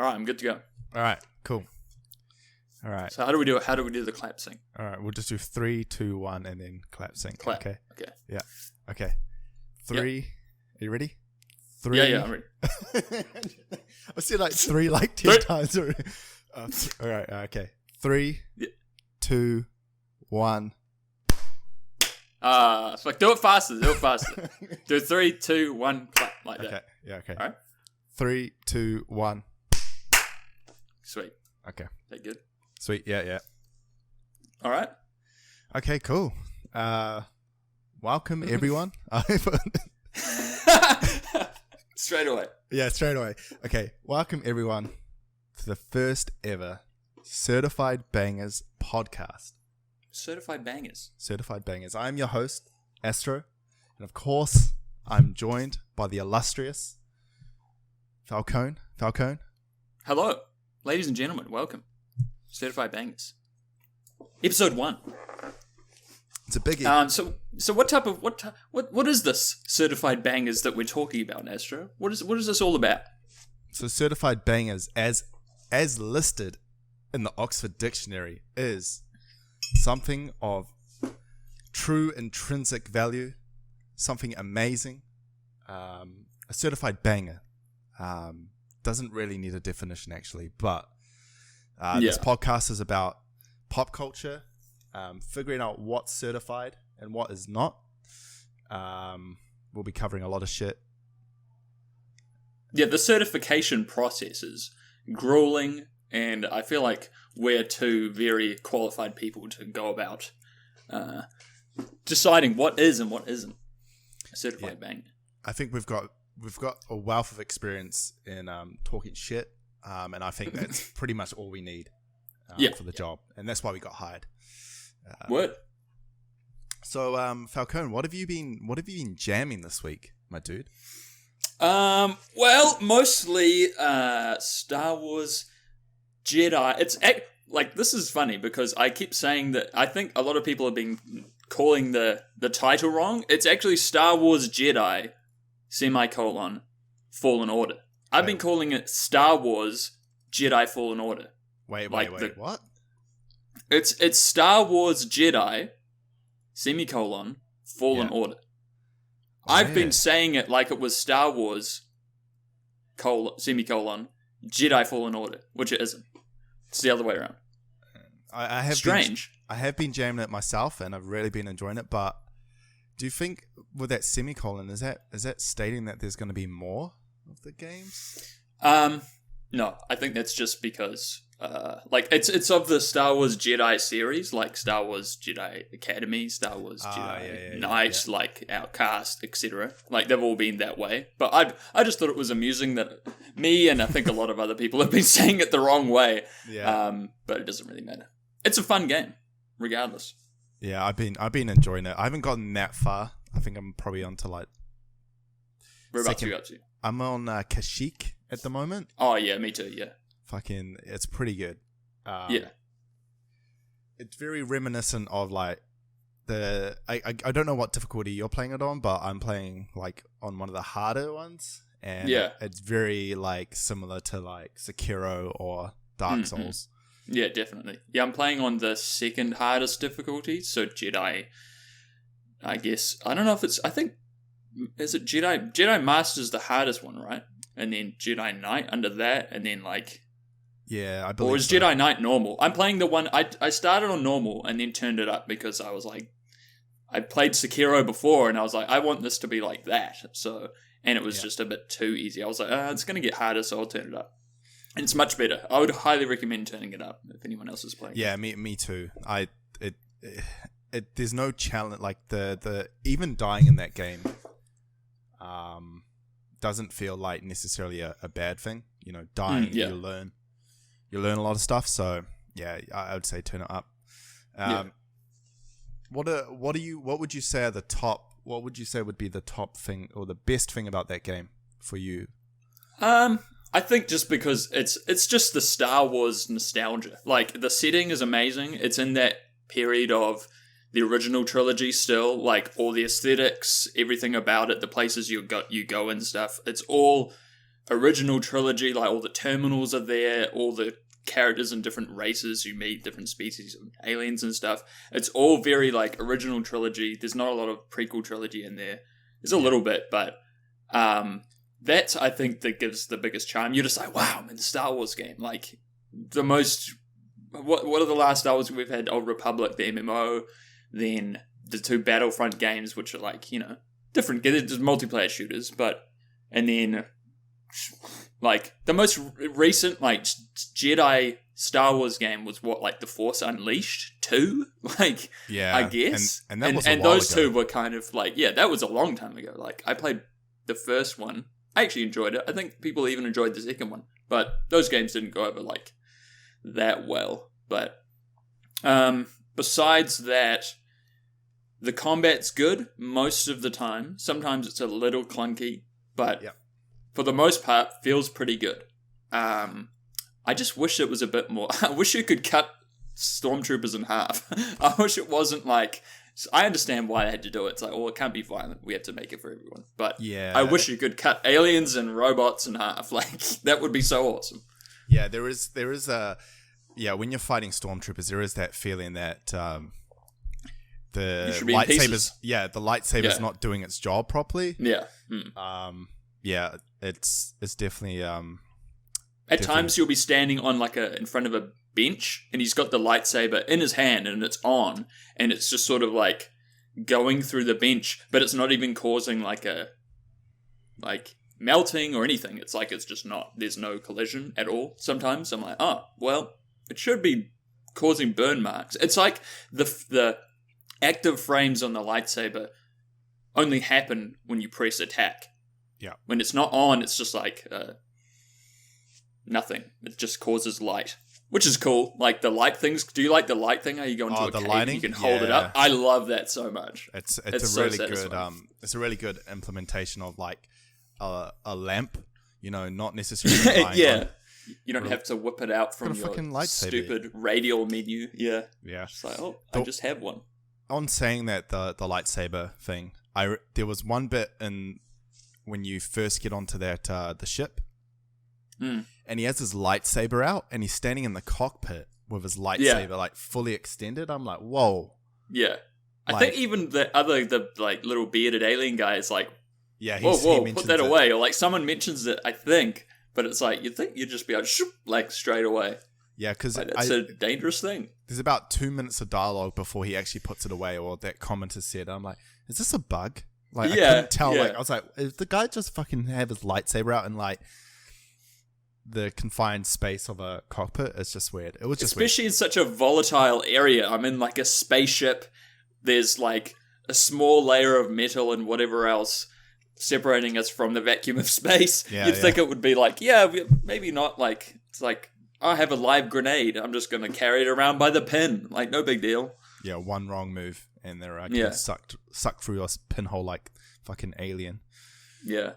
All right, I'm good to go. All right, cool. All right. So how do we do it? How do we do the clap sync? All right, we'll just do 3, 2, 1, and then clap sync. Clap. Okay. Okay. Yeah. Okay. 3. Yep. Are you ready? 3. Yeah, I'm ready. I said like 3 like 10 times already. All right. Okay. 3, 2, 1. So do it faster. Do 3, 2, 1, clap like that. Okay. Yeah. Okay. All right. 3, 2, 1. Sweet. Okay. That good? Sweet. Yeah. All right. Okay. Cool. Welcome everyone. Straight away. Yeah, straight away. Okay, welcome everyone to the first ever Certified Bangers podcast. Certified bangers. Certified Bangers. I'm your host, Astro, and of course, I'm joined by the illustrious Falcone. Hello, ladies and gentlemen. Welcome. Certified bangers. Episode 1. It's a biggie. So what is this certified bangers that we're talking about, Astro? What is this all about? So Certified Bangers, as listed in the Oxford Dictionary, is something of true intrinsic value, something amazing. A certified banger doesn't really need a definition actually, but this podcast is about pop culture. Figuring out what's certified and what is not. We'll be covering a lot of shit. Yeah, the certification process is grueling, and I feel like we're two very qualified people to go about deciding what is and what isn't a certified banger. I think we've got a wealth of experience in talking shit, and I think that's pretty much all we need for the job, and that's why we got hired. Word. So, Falcone, what have you been jamming this week, my dude? Well, mostly Star Wars Jedi. It's like, this is funny because I keep saying that I think a lot of people have been calling the title wrong. It's actually Star Wars Jedi Fallen Order. I've been calling it Star Wars Jedi Fallen Order. Wait, what? It's Star Wars Jedi, Fallen Order. I've been saying it like it was Star Wars, Jedi Fallen Order, which it isn't. It's the other way around. I have Strange. I have been jamming it myself, and I've really been enjoying it, but do you think with that semicolon, is that stating that there's going to be more of the games? No, I think that's just because it's of the Star Wars Jedi series, like Star Wars Jedi Academy, Star Wars Jedi Knight, like Outcast, etc. Like they've all been that way. But I just thought it was amusing that me and I think a lot of other people have been saying it the wrong way. Yeah. But it doesn't really matter. It's a fun game, regardless. Yeah, I've been enjoying it. I haven't gotten that far. I think I'm probably on to like. Whereabouts you up to? I'm on Kashyyyk at the moment. Oh yeah, me too. Yeah. Fucking, it's pretty good. Yeah. It's very reminiscent of like I don't know what difficulty you're playing it on, but I'm playing like on one of the harder ones, and it's very like similar to like Sekiro or Dark Souls. Yeah, definitely. Yeah, I'm playing on the second hardest difficulty, so Jedi, I guess. I don't know if it's, I think, is it Jedi Master's the hardest one, right? And then Jedi Knight under that, and then like... Yeah, I believe Or is Jedi Knight normal? I'm playing the one, I started on normal and then turned it up because I was like, I played Sekiro before and I was like, I want this to be like that. So, and it was just a bit too easy. I was like, it's going to get harder, so I'll turn it up. And it's much better. I would highly recommend turning it up if anyone else is playing. Yeah, me too. There's no challenge, like the even dying in that game doesn't feel like necessarily a bad thing. You know, dying, you learn a lot of stuff. So yeah, I would say turn it up. What would you say are the top? What would you say would be the top thing or the best thing about that game for you? I think just because it's just the Star Wars nostalgia. Like the setting is amazing. It's in that period of the original trilogy still. Like all the aesthetics, everything about it, the places you go and stuff. It's all original trilogy, like all the terminals are there, all the characters and different races you meet, different species of aliens and stuff. It's all very like original trilogy. There's not a lot of prequel trilogy in there. There's a little bit, but that's, I think, that gives the biggest charm. You're just like, wow, man, the Star Wars game. Like, the most... What are the last Star Wars we've had? Old Republic, the MMO, then the 2 Battlefront games, which are like, you know, different. There's multiplayer shooters, but... And then... Like, the most recent, like, Jedi Star Wars game was what, like, The Force Unleashed 2? Like, yeah, I guess. And that was and a while those ago. two were kind of like, yeah, that was a long time ago. Like, I played the first one. I actually enjoyed it. I think people even enjoyed the second one. But those games didn't go over, like, that well. But, besides that, the combat's good most of the time. Sometimes it's a little clunky, but... Yep. For the most part, feels pretty good. I just wish it was a bit more... I wish you could cut stormtroopers in half. I wish it wasn't like... I understand why they had to do it. It's like, well, it can't be violent. We have to make it for everyone. But yeah, I wish you could cut aliens and robots in half. Like, that would be so awesome. Yeah, there is a... Yeah, when you're fighting stormtroopers, there is that feeling that the lightsabers... Yeah, the lightsaber's not doing its job properly. Yeah. Yeah, it's definitely at times you'll be standing on like in front of a bench and he's got the lightsaber in his hand and it's on and it's just sort of like going through the bench, but it's not even causing like melting or anything. It's like it's just not, there's no collision at all. Sometimes I'm like, oh, well, it should be causing burn marks. It's like the active frames on the lightsaber only happen when you press attack. Yeah. When it's not on, it's just like nothing. It just causes light, which is cool. Like the light things. Do you like the light thing? How you go into a cave lighting? You can hold it up. I love that so much. It's a really good it's a really good implementation of like a lamp. You know, not necessarily yeah. You don't have to whip it out from your lightsaber. stupid radial menu. Yeah. Yeah. It's like, oh, I just have one. On saying that the lightsaber thing, there was one bit in when you first get onto that the ship, and he has his lightsaber out, and he's standing in the cockpit with his lightsaber like fully extended. I'm like, whoa. Yeah, I think even the like little bearded alien guy is like, yeah, whoa, put that away, or like someone mentions it, I think, but it's like you'd think you'd just be able to like straight away. Yeah, because like, it's a dangerous thing. There's about 2 minutes of dialogue before he actually puts it away, or that commenter said, I'm like, is this a bug? Like, I couldn't tell. Like, I was like, if the guy just fucking have his lightsaber out in like the confined space of a cockpit, it's just weird. It was just especially in such a volatile area. I'm in like a spaceship. There's like a small layer of metal and whatever else separating us from the vacuum of space. You'd think it would be like, maybe not. Like it's like, I have a live grenade. I'm just gonna carry it around by the pin. Like no big deal. Yeah, one wrong move. And they're getting sucked through your pinhole like fucking alien. Yeah.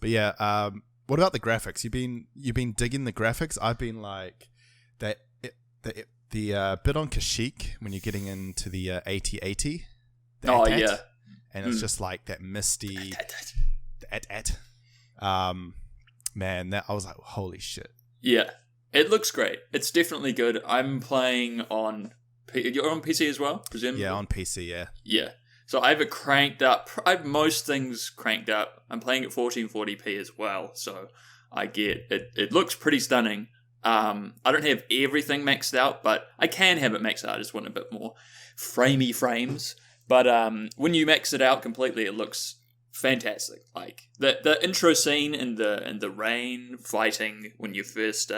But yeah, what about the graphics? You've been digging the graphics? I've been like the bit on Kashyyyk when you're getting into the AT-AT. And it's just like that misty man, that I was like, holy shit. Yeah. It looks great. It's definitely good. I'm playing on... You're on PC as well, presumably? Yeah, on PC, yeah. Yeah. So I have it cranked up. I have most things cranked up. I'm playing at 1440p as well, so I get it. It looks pretty stunning. I don't have everything maxed out, but I can have it maxed out. I just want a bit more framey frames. But when you max it out completely, it looks fantastic. Like the intro scene in the rain fighting when you first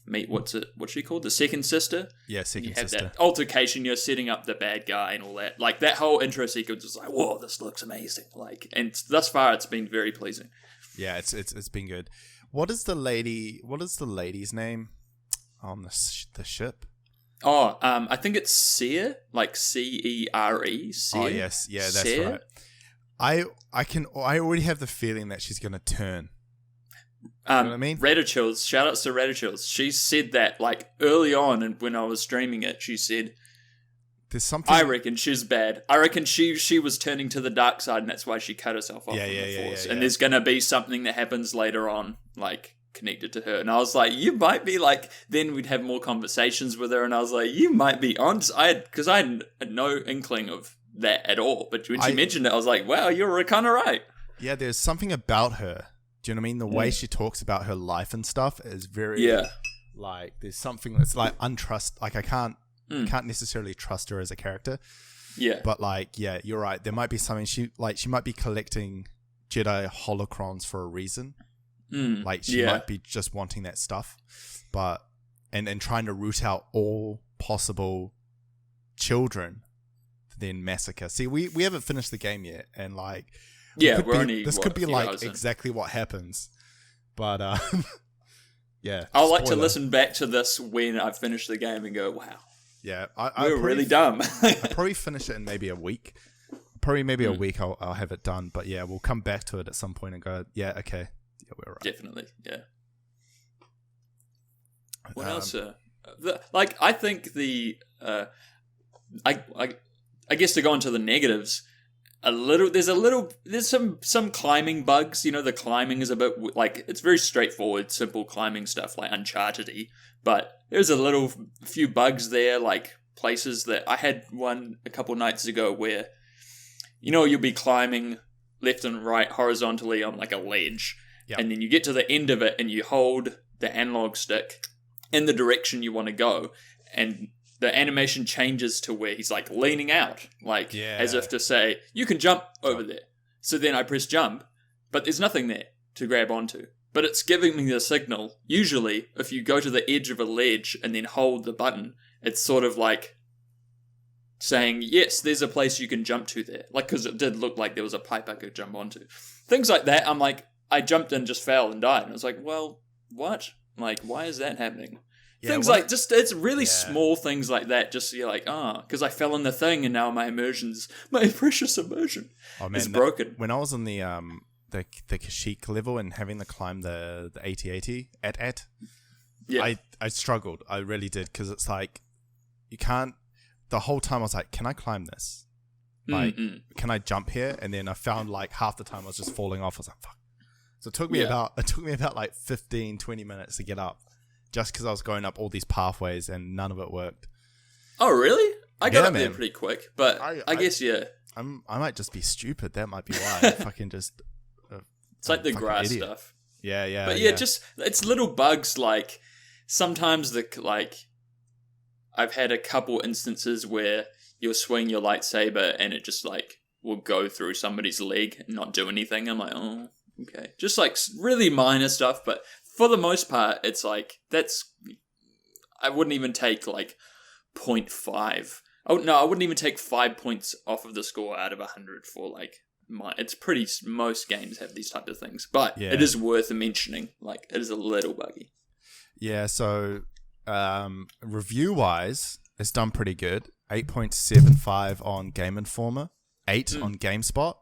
meet what's she called? The second sister? Yeah, second sister. You have that altercation, you're setting up the bad guy and all that. Like that whole intro sequence was like, whoa, this looks amazing. Like, and thus far it's been very pleasing. Yeah, it's been good. What is the lady's name on the ship? Oh, I think it's Cere, like Cere. Cere? Oh yes, yeah, that's Cere? Right. I already have the feeling that she's gonna turn. You know what I mean? Radachills, shout outs to Radachills. She said that like early on, and when I was streaming it, she said there's something. I reckon she's bad. I reckon she was turning to the dark side, and that's why she cut herself off from the Force. And there's gonna be something that happens later on, like connected to her. And I was like, you might be like. Then we'd have more conversations with her, and I was like, you might be on. Because I had no inkling of that at all. But when she mentioned it, I was like, wow, you're kind of right. Yeah, there's something about her. Do you know what I mean? The way she talks about her life and stuff is very like there's something that's like untrust. Like I can't necessarily trust her as a character. Yeah. But like, yeah, you're right. There might be something she might be collecting Jedi holocrons for a reason. Like she might be just wanting that stuff, but and trying to root out all possible children, then massacre. See, we haven't finished the game yet, and like. Yeah, this could be like exactly what happens, but yeah. I'll like to listen back to this when I've finished the game and go, "Wow, yeah, we're really dumb." I'll probably finish it in maybe a week. Maybe a week. I'll have it done, but yeah, we'll come back to it at some point and go, "Yeah, okay, yeah, we're right." Definitely, yeah. What else? Like, I think I guess to go into the negatives. There's some climbing bugs. You know, the climbing is a bit like it's very straightforward, simple climbing stuff like Uncharted-y. But there's a few bugs there, like places that I had one a couple nights ago where, you know, you'll be climbing left and right horizontally on like a ledge, and then you get to the end of it and you hold the analog stick in the direction you want to go, and the animation changes to where he's like leaning out, like as if to say, you can jump over there. So then I press jump, but there's nothing there to grab onto. But it's giving me the signal. Usually, if you go to the edge of a ledge and then hold the button, it's sort of like saying, yes, there's a place you can jump to there. Like, because it did look like there was a pipe I could jump onto. Things like that, I'm like, I jumped and just fell and died. And I was like, well, what? Like, why is that happening? Things like, just, it's really small things like that, just you're like, because I fell in the thing and now my precious immersion is broken. When I was on the Kashyyyk level and having to climb the AT-AT, I struggled. I really did, because it's like, you can't, the whole time I was like, can I climb this? Like, can I jump here? And then I found like half the time I was just falling off. I was like, fuck. So it took me about like 15, 20 minutes to get up. Just because I was going up all these pathways and none of it worked. Oh, really? I got up there pretty quick, but I guess, I might just be stupid. That might be why. I fucking just... it's like the grass idiot stuff. Yeah. But just, it's little bugs, like, sometimes I've had a couple instances where you'll swing your lightsaber and it just, like, will go through somebody's leg and not do anything. I'm like, oh, okay. Just, like, really minor stuff, but... For the most part, it's like, I wouldn't even take like 0.5. Oh, no, I wouldn't even take 5 points off of the score out of 100 for like, most games have these types of things. But it is worth mentioning, like, it is a little buggy. Yeah, so review-wise, it's done pretty good. 8.75 on Game Informer, 8 on GameSpot.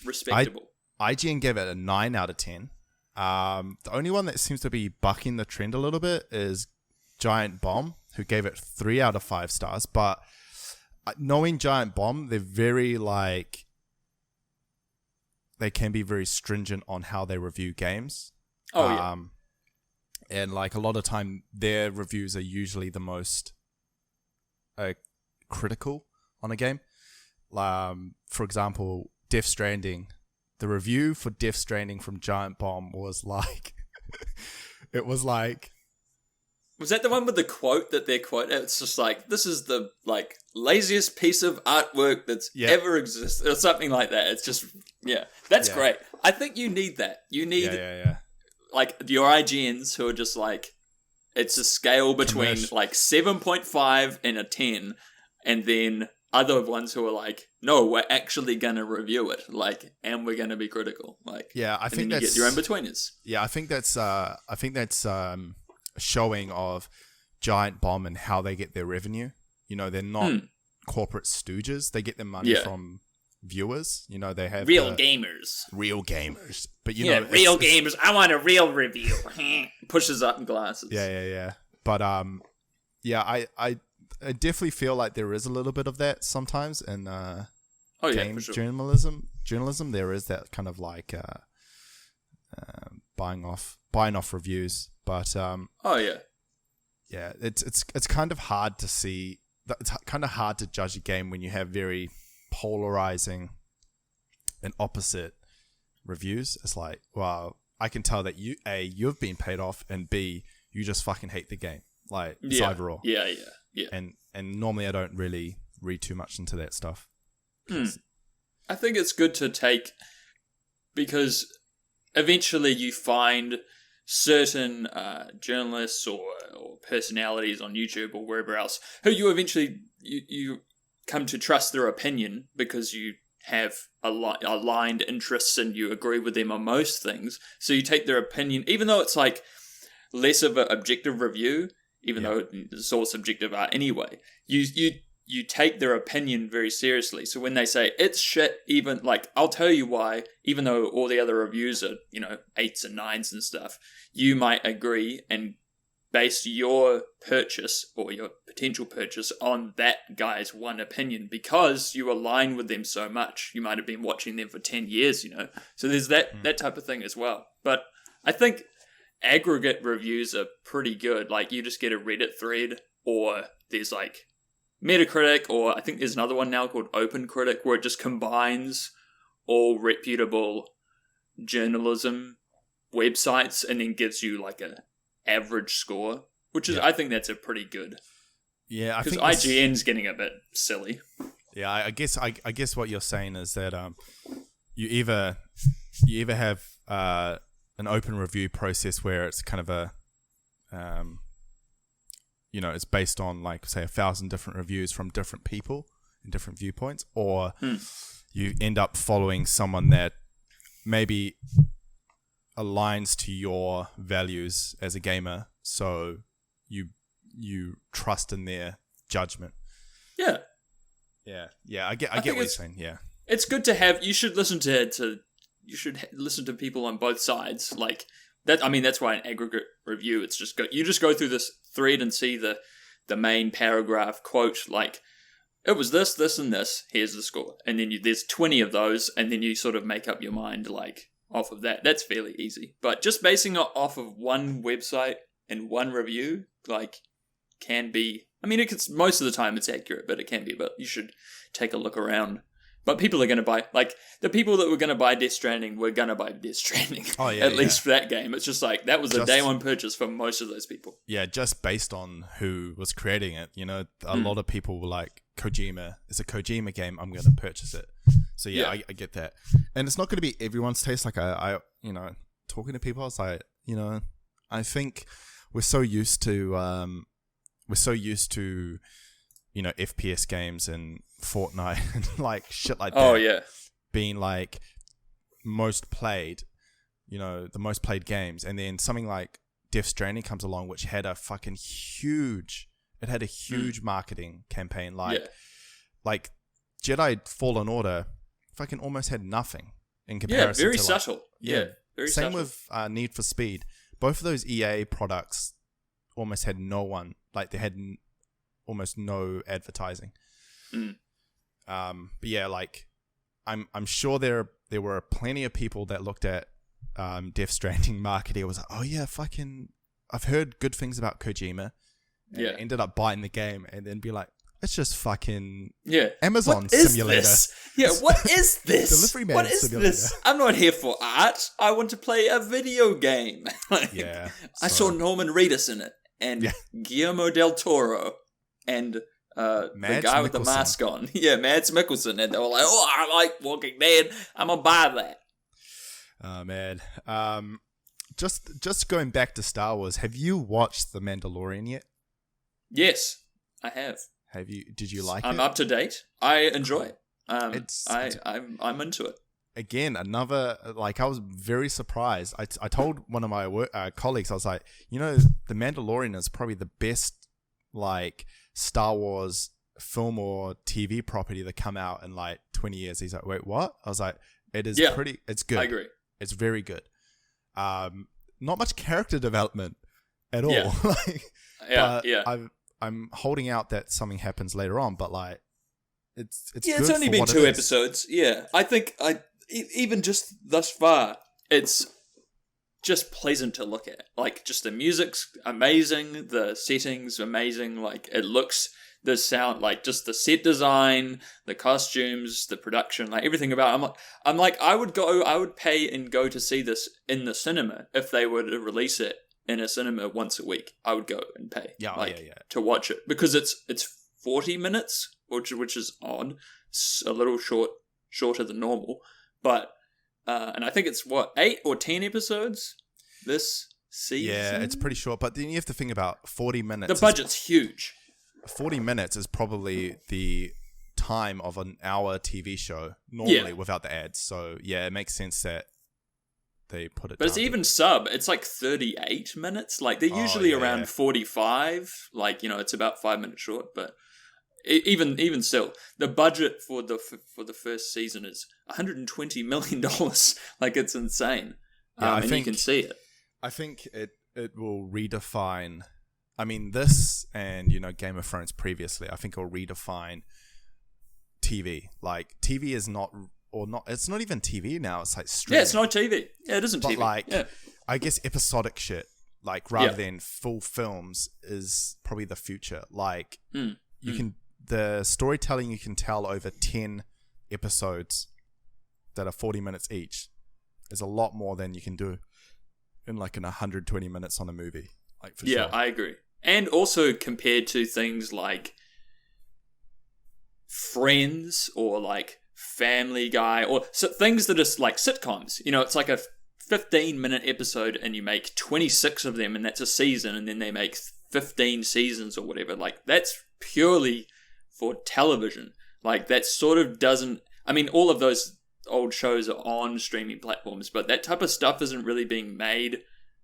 Respectable. IGN gave it a 9 out of 10. The only one that seems to be bucking the trend a little bit is Giant Bomb, who gave it 3 out of 5 stars. But knowing Giant Bomb, they're very like, they can be very stringent on how they review games. And like a lot of time, their reviews are usually the most critical on a game. For example, Death Stranding. The review for Death Stranding from Giant Bomb was like... it was like... Was that the one with the quote that they're quoting? It's just like, this is the like laziest piece of artwork that's ever existed, or something like that. It's just, that's great. I think you need that. You need like your IGNs who are just like, it's a scale between like 7.5 and a 10, and then other ones who are like, no, we're actually gonna review it, like, and we're gonna be critical, like. Yeah, I think that's, you get your in-betweeners. Yeah, I think that's showing of Giant Bomb and how they get their revenue. You know, they're not corporate stooges. They get their money from viewers. You know, they have real gamers. But you know, real gamers. I want a real review. Pushes up in glasses. Yeah. But I I definitely feel like there is a little bit of that sometimes in game for sure. journalism. There is that kind of like buying off reviews, but it's kind of hard to see. It's kind of hard to judge a game when you have very polarizing and opposite reviews. It's like, well, I can tell that you've been paid off, and B, you just fucking hate the game. Like, it's either or. Yeah. And normally I don't really read too much into that stuff. I think it's good to take, because eventually you find certain journalists or personalities on YouTube or wherever else who you eventually you come to trust their opinion because you have aligned interests and you agree with them on most things. So you take their opinion, even though it's like less of an objective review, even though it's all subjective art anyway. You take their opinion very seriously. So when they say it's shit, even like I'll tell you why, even though all the other reviews are 8s and 9s and stuff, you might agree and base your purchase or your potential purchase on that guy's one opinion because you align with them so much. You might have been watching them for 10 years, So there's that type of thing as well. But I think aggregate reviews are pretty good. Like you just get a Reddit thread, or there's like Metacritic, or I think there's another one now called Open Critic, where it just combines all reputable journalism websites and then gives you like a average score, which is I think that's a pretty good. Yeah, I think because IGN's getting a bit silly. Yeah, I guess what you're saying is that you either have an open review process where it's kind of a it's based on like say 1,000 different reviews from different people and different viewpoints, or you end up following someone that maybe aligns to your values as a gamer, so you trust in their judgment. Yeah. I get what you're saying. Yeah, it's good to have. You should listen to people on both sides. Like that. I mean, that's why an aggregate review. It's just you just go through this thread and see the main paragraph quote. Like it was this, and this. Here's the score, and then there's 20 of those, and then you sort of make up your mind like off of that. That's fairly easy. But just basing it off of one website and one review, like, can be. I mean, most of the time it's accurate, but it can be. But you should take a look around. But people are going to buy, like, the people that were going to buy Death Stranding were going to buy Death Stranding. Oh, yeah, at least for that game. It's just like, that was a day one purchase for most of those people. Yeah, just based on who was creating it. A lot of people were like, Kojima, it's a Kojima game, I'm going to purchase it. So I get that. And it's not going to be everyone's taste. Like, I talking to people, I was like, I think we're so used to FPS games and Fortnite and like shit like that. Oh yeah, being like most played, the most played games, and then something like Death Stranding comes along, which had a fucking huge. It had a huge marketing campaign, like Jedi Fallen Order, fucking almost had nothing in comparison. Yeah, very subtle. Very same subtle. with Need for Speed. Both of those EA products almost had no one. Like they had almost no advertising. But yeah, like I'm sure there were plenty of people that looked at Death Stranding marketing. It was like, oh yeah, fucking, I've heard good things about Kojima. And ended up buying the game and then be like, it's just fucking Amazon Simulator. This? Yeah, what is this? Delivery Man What is Simulator. this? I'm not here for art. I want to play a video game. I saw Norman Reedus in it, and Guillermo del Toro, and the guy with the mask on. Yeah, Mads Mikkelsen. And they were like, oh, I like Walking Dead. I'm going to buy that. Oh, man. Just going back to Star Wars, have you watched The Mandalorian yet? Yes, I have. Have you? Did you like it? I'm up to date. I enjoy it. I'm into it. Again, another, like, I was very surprised. I told one of my colleagues, I was like, The Mandalorian is probably the best, like, Star Wars film or TV property that come out in, like, 20 years. He's like, wait, what? I was like, it's good. I agree. It's very good. Not much character development at all. Yeah. I'm holding out that something happens later on, but like it's yeah, good it's only for been what 2 it is. episodes. Yeah, I think even just thus far, it's just pleasant to look at. Like, just the music's amazing, the setting's amazing, like, it looks, the sound, like, just the set design, the costumes, the production, like, everything about it. I would pay and go to see this in the cinema if they were to release it in a cinema once a week. I would go and pay to watch it, because it's 40 minutes, which is odd. It's a little shorter than normal, but and I think it's 8 or 10 episodes this season. Yeah, it's pretty short, but then you have to think about 40 minutes. The budget's huge. 40 minutes is probably the time of an hour TV show normally without the ads. So yeah, it makes sense that they put it. But it's even it's like 38 minutes. Like, they're usually around 45. Like, it's about 5 minutes short, but even still, the budget for the first season is $120 million. Like, it's insane. Yeah, and you can see it. I think it will redefine. I mean, this and Game of Thrones previously, I think it will redefine TV. Like, TV is not. It's not even TV now. It's like streaming. Yeah, it's not TV. Yeah, it isn't TV. But like, I guess episodic shit, like, rather than full films, is probably the future. Like, you can, the storytelling you can tell over 10 episodes that are 40 minutes each is a lot more than you can do in like 120 minutes on a movie. Like, for sure. Yeah, I agree. And also compared to things like Friends or like Family Guy, or things that are like sitcoms. It's like a 15-minute episode and you make 26 of them, and that's a season, and then they make 15 seasons or whatever. Like, that's purely for television. Like, that sort of doesn't... I mean, all of those old shows are on streaming platforms, but that type of stuff isn't really being made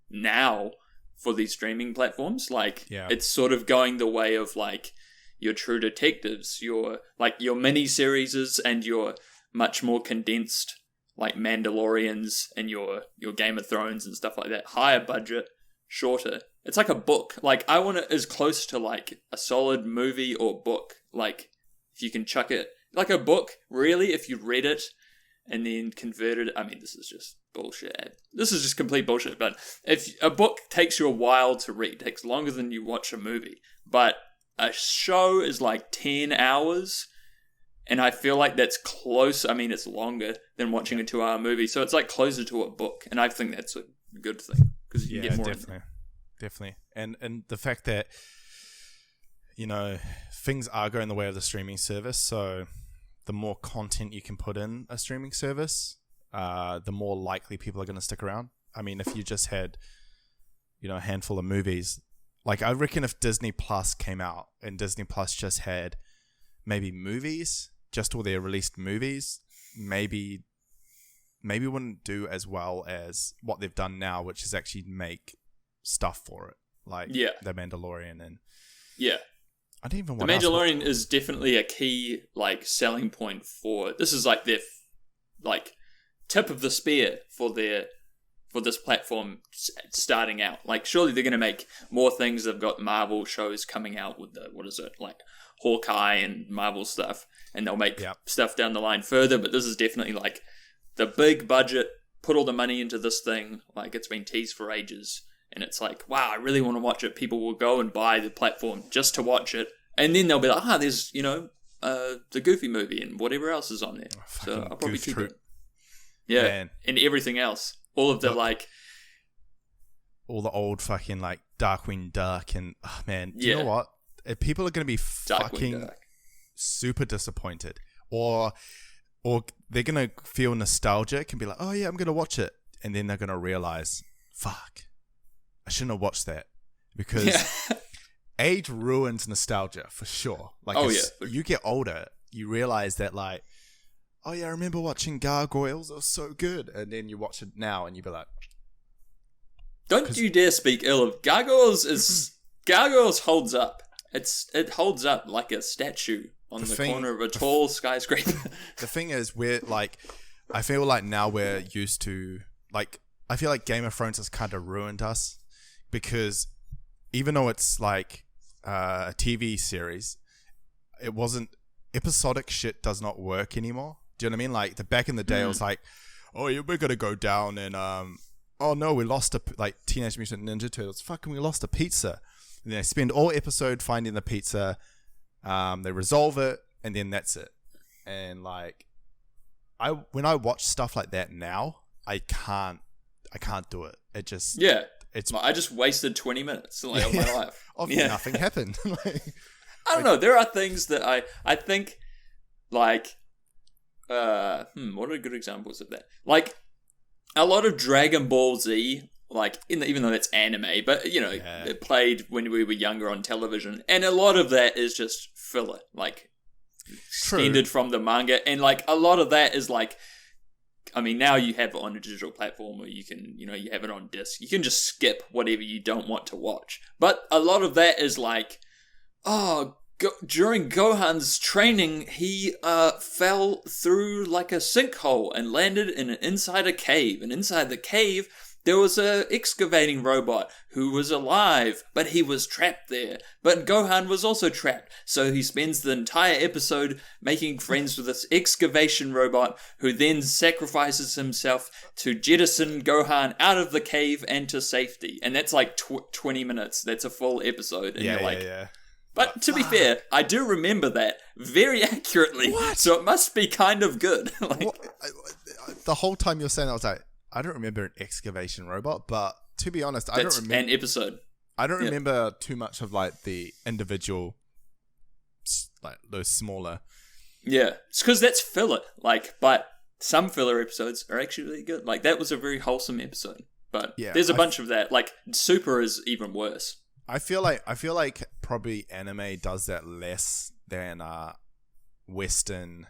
now for these streaming platforms. Like, it's sort of going the way of like your True Detectives, your mini-series, and your much more condensed like Mandalorians and your Game of Thrones and stuff like that. Higher budget, shorter. It's like a book. Like, I want it as close to like a solid movie or book. Like, if you can chuck it like a book, really, if you read it and then converted. I mean, this is just bullshit. This is just complete bullshit. But if a book takes you a while to read, takes longer than you watch a movie, but a show is like 10 hours, and I feel like that's close. I mean, it's longer than watching a 2-hour movie, so it's like closer to a book, and I think that's a good thing because you get more. Definitely. And the fact that things are going the way of the streaming service, so the more content you can put in a streaming service, the more likely people are going to stick around. I mean, if you just had, a handful of movies, like, I reckon if Disney Plus came out and Disney Plus just had maybe movies, just all their released movies, maybe wouldn't do as well as what they've done now, which is actually make stuff for it, like The Mandalorian and I don't even. The Mandalorian is definitely a key like selling point for this. Is like their like tip of the spear for this platform starting out. Like, surely they're going to make more things. They've got Marvel shows coming out with like Hawkeye and Marvel stuff, and they'll make stuff down the line further. But this is definitely like the big budget. Put all the money into this thing. Like, it's been teased for ages. And it's like, wow, I really want to watch it. People will go and buy the platform just to watch it. And then they'll be like, there's, the Goofy movie and whatever else is on there. So I'll probably keep it. Yeah, man. And everything else. All of the, all the old fucking, like, Darkwing Duck and, man, do you know what? People are going to be fucking super disappointed. Or they're going to feel nostalgic and be like, oh, yeah, I'm going to watch it. And then they're going to realize, fuck, I shouldn't have watched that, because age ruins nostalgia for sure. Like, you get older, you realize that, like, oh yeah, I remember watching Gargoyles. It was so good. And then you watch it now and you be like, don't you dare speak ill of Gargoyles. Gargoyles holds up. It holds up like a statue on the corner of a tall skyscraper. The thing is, I feel like now we're used to, like, I feel like Game of Thrones has kind of ruined us, because even though it's like, a TV series, it wasn't episodic shit does not work anymore. Do you know what I mean? Like the back in the day, it was like, oh yeah, we're gonna go down and oh no, we lost like Teenage Mutant Ninja Turtles. Fucking, we lost a pizza. And they spend all episode finding the pizza. They resolve it, and then that's it. And like, when I watch stuff like that now, I can't do it. It just it's. I just wasted 20 minutes of my life. Nothing happened. I don't know. There are things that I think like. What are good examples of that? Like a lot of Dragon Ball Z, like even though it's anime, but it played when we were younger on television, and a lot of that is just filler, like extended from the manga, and like a lot of that is like, I mean, now you have it on a digital platform where you can, you have it on disc. You can just skip whatever you don't want to watch, but a lot of that is like, during Gohan's training, he fell through like a sinkhole and landed inside a cave. And inside the cave, there was a excavating robot who was alive, but he was trapped there. But Gohan was also trapped. So he spends the entire episode making friends with this excavation robot who then sacrifices himself to jettison Gohan out of the cave and to safety. And that's like 20 minutes. That's a full episode. And you're like... But to be fair, I do remember that very accurately. What? So it must be kind of good. The whole time you're saying that, I was like, I don't remember an excavation robot, but to be honest, I don't remember an episode. I don't remember too much of like the individual, like those smaller. Yeah, it's because that's filler. But some filler episodes are actually really good. Like that was a very wholesome episode. But there's a bunch of that. Like Super is even worse. I feel like probably anime does that less than Western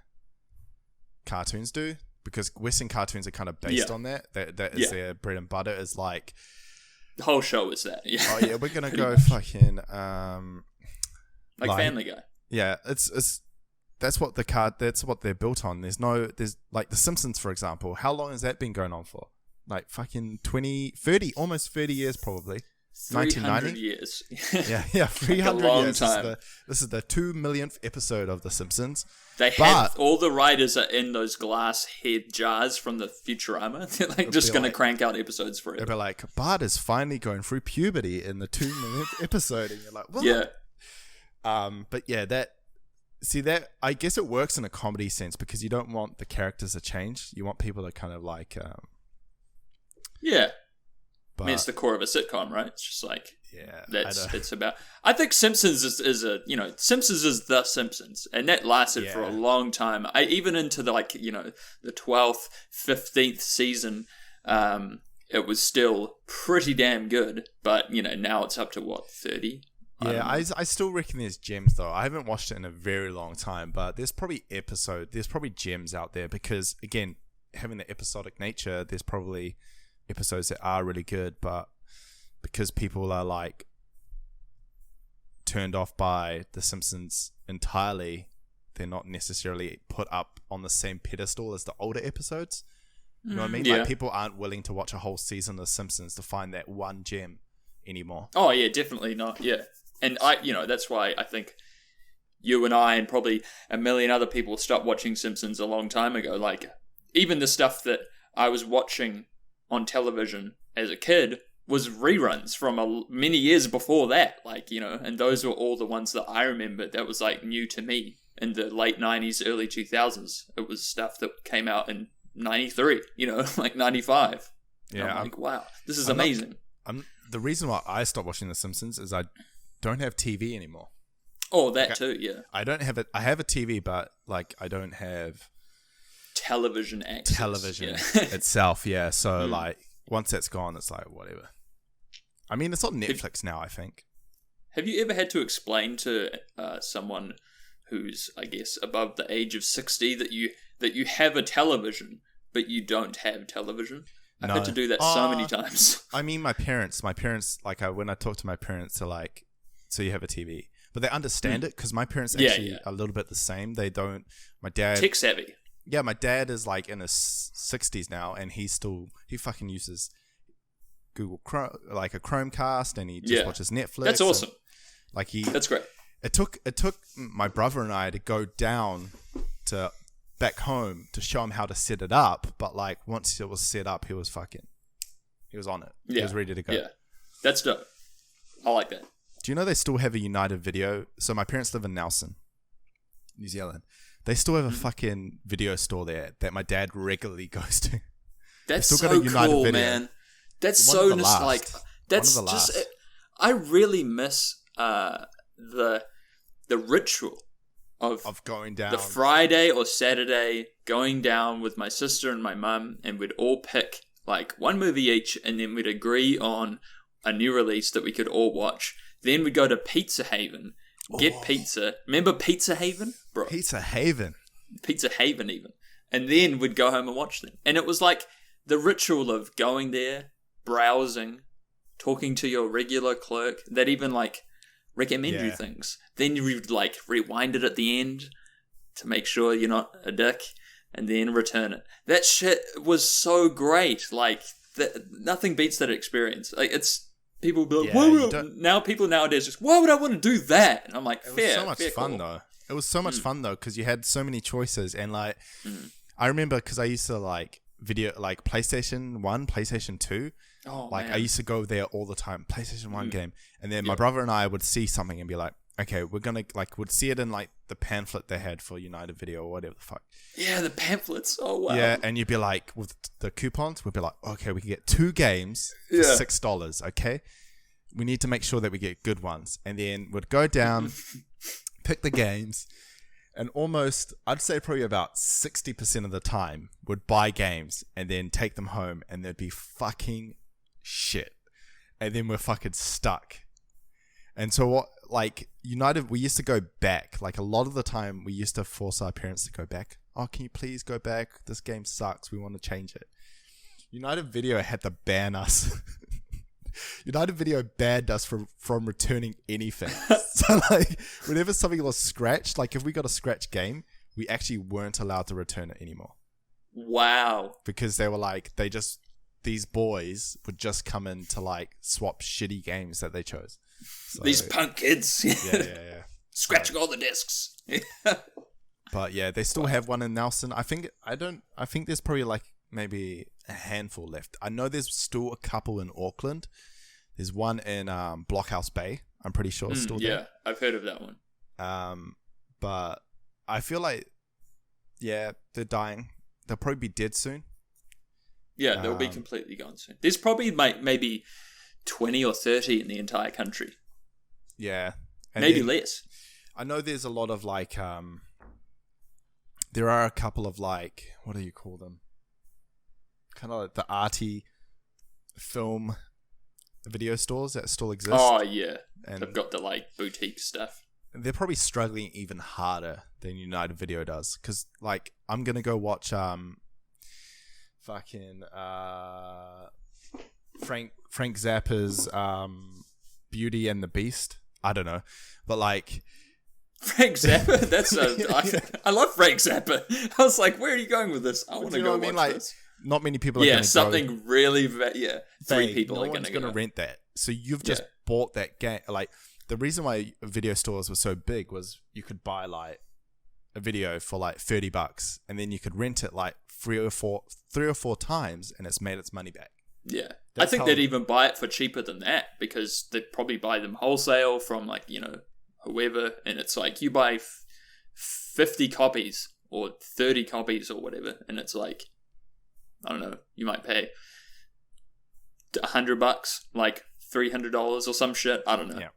cartoons do, because Western cartoons are kind of based on that. That is their bread and butter. Is like the whole show is that. Yeah. Oh yeah, we're gonna go fucking like Family Guy. Yeah, it's that's what they're built on. There's like The Simpsons, for example. How long has that been going on for? Like fucking 20, 30, almost 30 years probably. 300 years. yeah, 300 like years. Time. This is the 2 millionth episode of The Simpsons. All the writers are in those glass head jars from the Futurama. They're like just going to crank out episodes forever. They'll be like, Bart is finally going through puberty in the 2 millionth episode, and you're like, what? Yeah. But yeah, that I guess it works in a comedy sense because you don't want the characters to change. You want people to kind of like, yeah. But, I mean, it's the core of a sitcom, right? It's just like, it's about. I think Simpsons is Simpsons is The Simpsons, and that lasted for a long time. Even into the the 12th, 15th season, it was still pretty damn good. But now it's up to what, 30? Yeah, I still reckon there's gems though. I haven't watched it in a very long time, but there's probably gems out there because again, having the episodic nature, there's probably episodes that are really good, but because people are like turned off by The Simpsons entirely, they're not necessarily put up on the same pedestal as the older episodes. You know what I mean? Yeah. Like people aren't willing to watch a whole season of The Simpsons to find that one gem anymore. Oh yeah, definitely not. Yeah. And that's why I think you and I and probably a million other people stopped watching Simpsons a long time ago. Like even the stuff that I was watching on television as a kid was reruns from many years before that, and those were all the ones that I remember that was like new to me in the late 90s, early 2000s. It was stuff that came out in 93, like 95. Yeah. I'm like, wow, this is amazing. The reason why I stopped watching The Simpsons is I don't have TV anymore. Oh, that too, yeah. I don't have it. I have a TV, but like I don't have television itself. Yeah. So like once that's gone, it's like whatever. I mean, it's on Netflix now, I think. Have you ever had to explain to someone who's, I guess, above the age of 60 that you have a television, but you don't have television? I've had to do that so many times. I mean, my parents, like when I talk to my parents, they're like, so you have a TV. But they understand it because my parents actually are a little bit the same. They don't, my dad... Tech savvy. Yeah, my dad is like in his 60s now, and he fucking uses Google Chrome, like a Chromecast, and he just watches Netflix. That's awesome. Like That's great. It took my brother and I to go down to back home to show him how to set it up. But like once it was set up, he was on it. Yeah. He was ready to go. Yeah, that's dope. I like that. Do you know they still have a United Video? So my parents live in Nelson, New Zealand. They still have a fucking video store there that my dad regularly goes to. That's so cool, Video. Man. That's so like that's just. Last. I really miss the ritual of going down the Friday or Saturday going down with my sister and my mum, and we'd all pick like one movie each, and then we'd agree on a new release that we could all watch. Then we'd go to Pizza Haven, get pizza. Remember Pizza Haven, bro? Pizza Haven even. And then we'd go home and watch them. And it was like the ritual of going there, browsing, talking to your regular clerk that even like recommend you things. Then you would like rewind it at the end to make sure you're not a dick, and then return it. That shit was so great. Like nothing beats that experience. Like it's people be like, people nowadays just why would I want to do that? And I'm like, it was so much fun though. It was so much fun though because you had so many choices, and like I remember because I used to like video like PlayStation 1, PlayStation 2. Oh, like man. I used to go there all the time, PlayStation 1 game, and then my brother and I would see something and be like, okay, we're gonna like would see it in like the pamphlet they had for United Video or whatever the fuck. Yeah, the pamphlets. Oh wow. Yeah, and you'd be like with the coupons, we'd be like, okay, we can get 2 games for $6. Okay, we need to make sure that we get good ones, and then we'd go down, pick the games. And almost, I'd say probably about 60% of the time would buy games and then take them home and they'd be fucking shit. And then we're fucking stuck. And so what, like United, we used to go back. Like a lot of the time we used to force our parents to go back. Oh, can you please go back? This game sucks. We want to change it. United Video had to ban us. United Video banned us from returning anything. So like whenever something was scratched, like if we got a scratched game, we actually weren't allowed to return it anymore. Wow. Because they were like, these boys would just come in to like swap shitty games that they chose. So, these punk kids. Yeah. Scratching all the discs. But yeah, they still have one in Nelson. I think there's probably like maybe a handful left. I know there's still a couple in Auckland. There's one in Blockhouse Bay. I'm pretty sure it's still there. Yeah, I've heard of that one. But I feel like, yeah, they're dying. They'll probably be dead soon. Yeah, they'll be completely gone soon. There's probably maybe 20 or 30 in the entire country. Yeah. And maybe less. I know there's a lot of like, there are a couple of like, what do you call them? Kind of like the arty film video stores that still exist. Oh yeah, and they've got the like boutique stuff. They're probably struggling even harder than United Video does, because like I'm gonna go watch fucking Frank Zappa's Beauty and the Beast. I don't know, but like Frank Zappa. That's I love Frank Zappa. I was like, where are you going with this? I want to go watch this. Not many people are going to go. Something really... 3 people are going to rent that. So you've just bought that game. Like, the reason why video stores were so big was you could buy, like, a video for, like, $30, and then you could rent it, like, three or four times, and it's made its money back. Yeah. I think they'd even buy it for cheaper than that, because they'd probably buy them wholesale from, like, you know, whoever, and it's like, you buy 50 copies or 30 copies or whatever, and it's like... I don't know, you might pay $100, like $300 or some shit. I don't know. Yeah.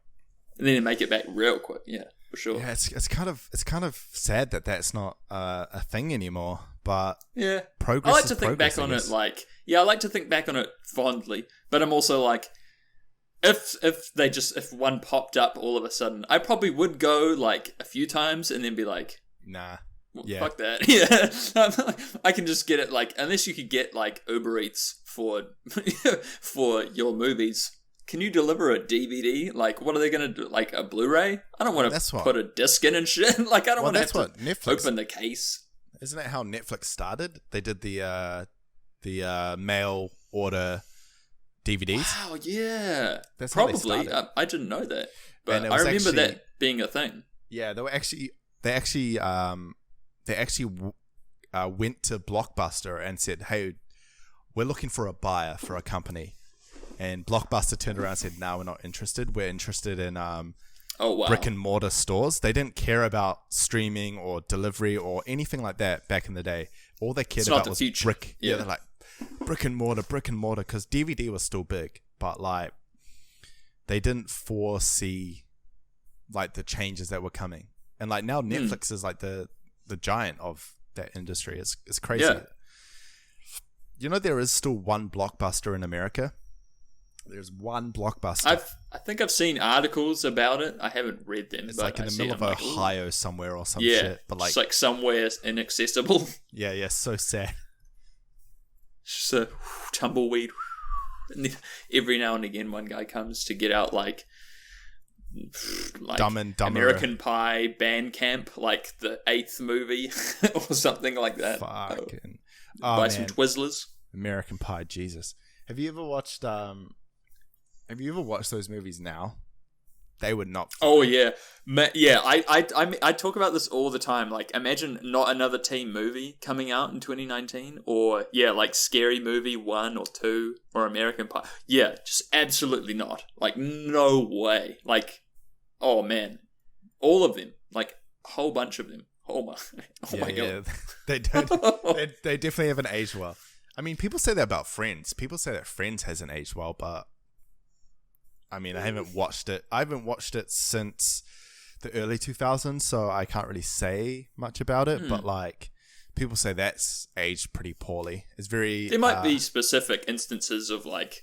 And then you make it back real quick. Yeah, for sure. Yeah, it's kind of sad that that's not a thing anymore. But yeah, progress. I like to think back on it like I like to think back on it fondly. But I'm also like, if one popped up all of a sudden, I probably would go like a few times and then be like, nah. Well, fuck that. Yeah. I can just get it like, unless you could get like Uber Eats for your movies. Can you deliver a DVD? Like, what are they going to do? Like a Blu-ray? I don't want to put a disc in and shit. Like, I don't want to have to Netflix, open the case. Isn't that how Netflix started? They did the mail order DVDs. Wow, yeah. That's probably. I didn't know that. But I remember that being a thing. Yeah, they actually went to Blockbuster and said, "Hey, we're looking for a buyer for a company." And Blockbuster turned around and said, "No, we're not interested. We're interested in brick and mortar stores." They didn't care about streaming or delivery or anything like that back in the day. All they cared about was brick. Yeah, they're like brick and mortar, because DVD was still big, but like they didn't foresee like the changes that were coming. And like now Netflix is like the giant of that industry. It's crazy. Yeah. You know, there is still one Blockbuster in America. There's one Blockbuster. I think I've seen articles about it. I haven't read them. It's like in the middle of Ohio somewhere or some shit. But like, it's like somewhere inaccessible. Yeah, so sad. Just a tumbleweed. And then every now and again, one guy comes to get out like Dumb and Dumber, American Pie, Band Camp, like the 8th movie or something like that. Fucking buy some Twizzlers. American Pie, Jesus. Have you ever watched those movies now? They would not. Oh yeah, I talk about this all the time. Like, imagine Not Another Teen movie coming out in 2019, or like Scary Movie 1 or 2, or American Pie. Yeah, just absolutely not. Like, no way. Like, oh man, all of them. Like, a whole bunch of them. Oh my god. They don't. they definitely haven't aged well. I mean, people say that about Friends. People say that Friends hasn't aged well, but I mean, I haven't watched it. I haven't watched it since the early 2000s, so I can't really say much about it. But like, people say that's aged pretty poorly. It's very. There might be specific instances of like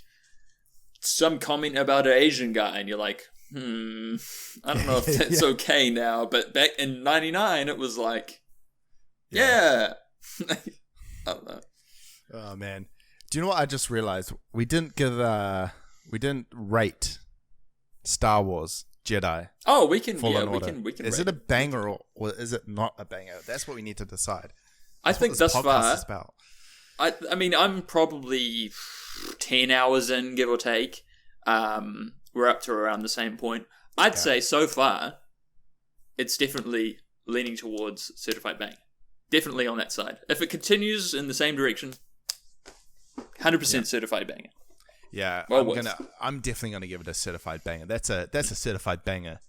some comment about an Asian guy, and you're like, I don't know if that's okay now. But back in '99, it was like, I don't know. Oh man, do you know what I just realized? We didn't rate Star Wars Jedi. Oh, we can. Fallen we Order. can. Is it a banger or is it not a banger? That's what we need to decide. I think thus far. I mean, I'm probably 10 hours in, give or take. We're up to around the same point. I'd say so far, it's definitely leaning towards certified banger. Definitely on that side. If it continues in the same direction, 100% certified banger. Yeah, I'm definitely gonna give it a certified banger. That's a certified banger.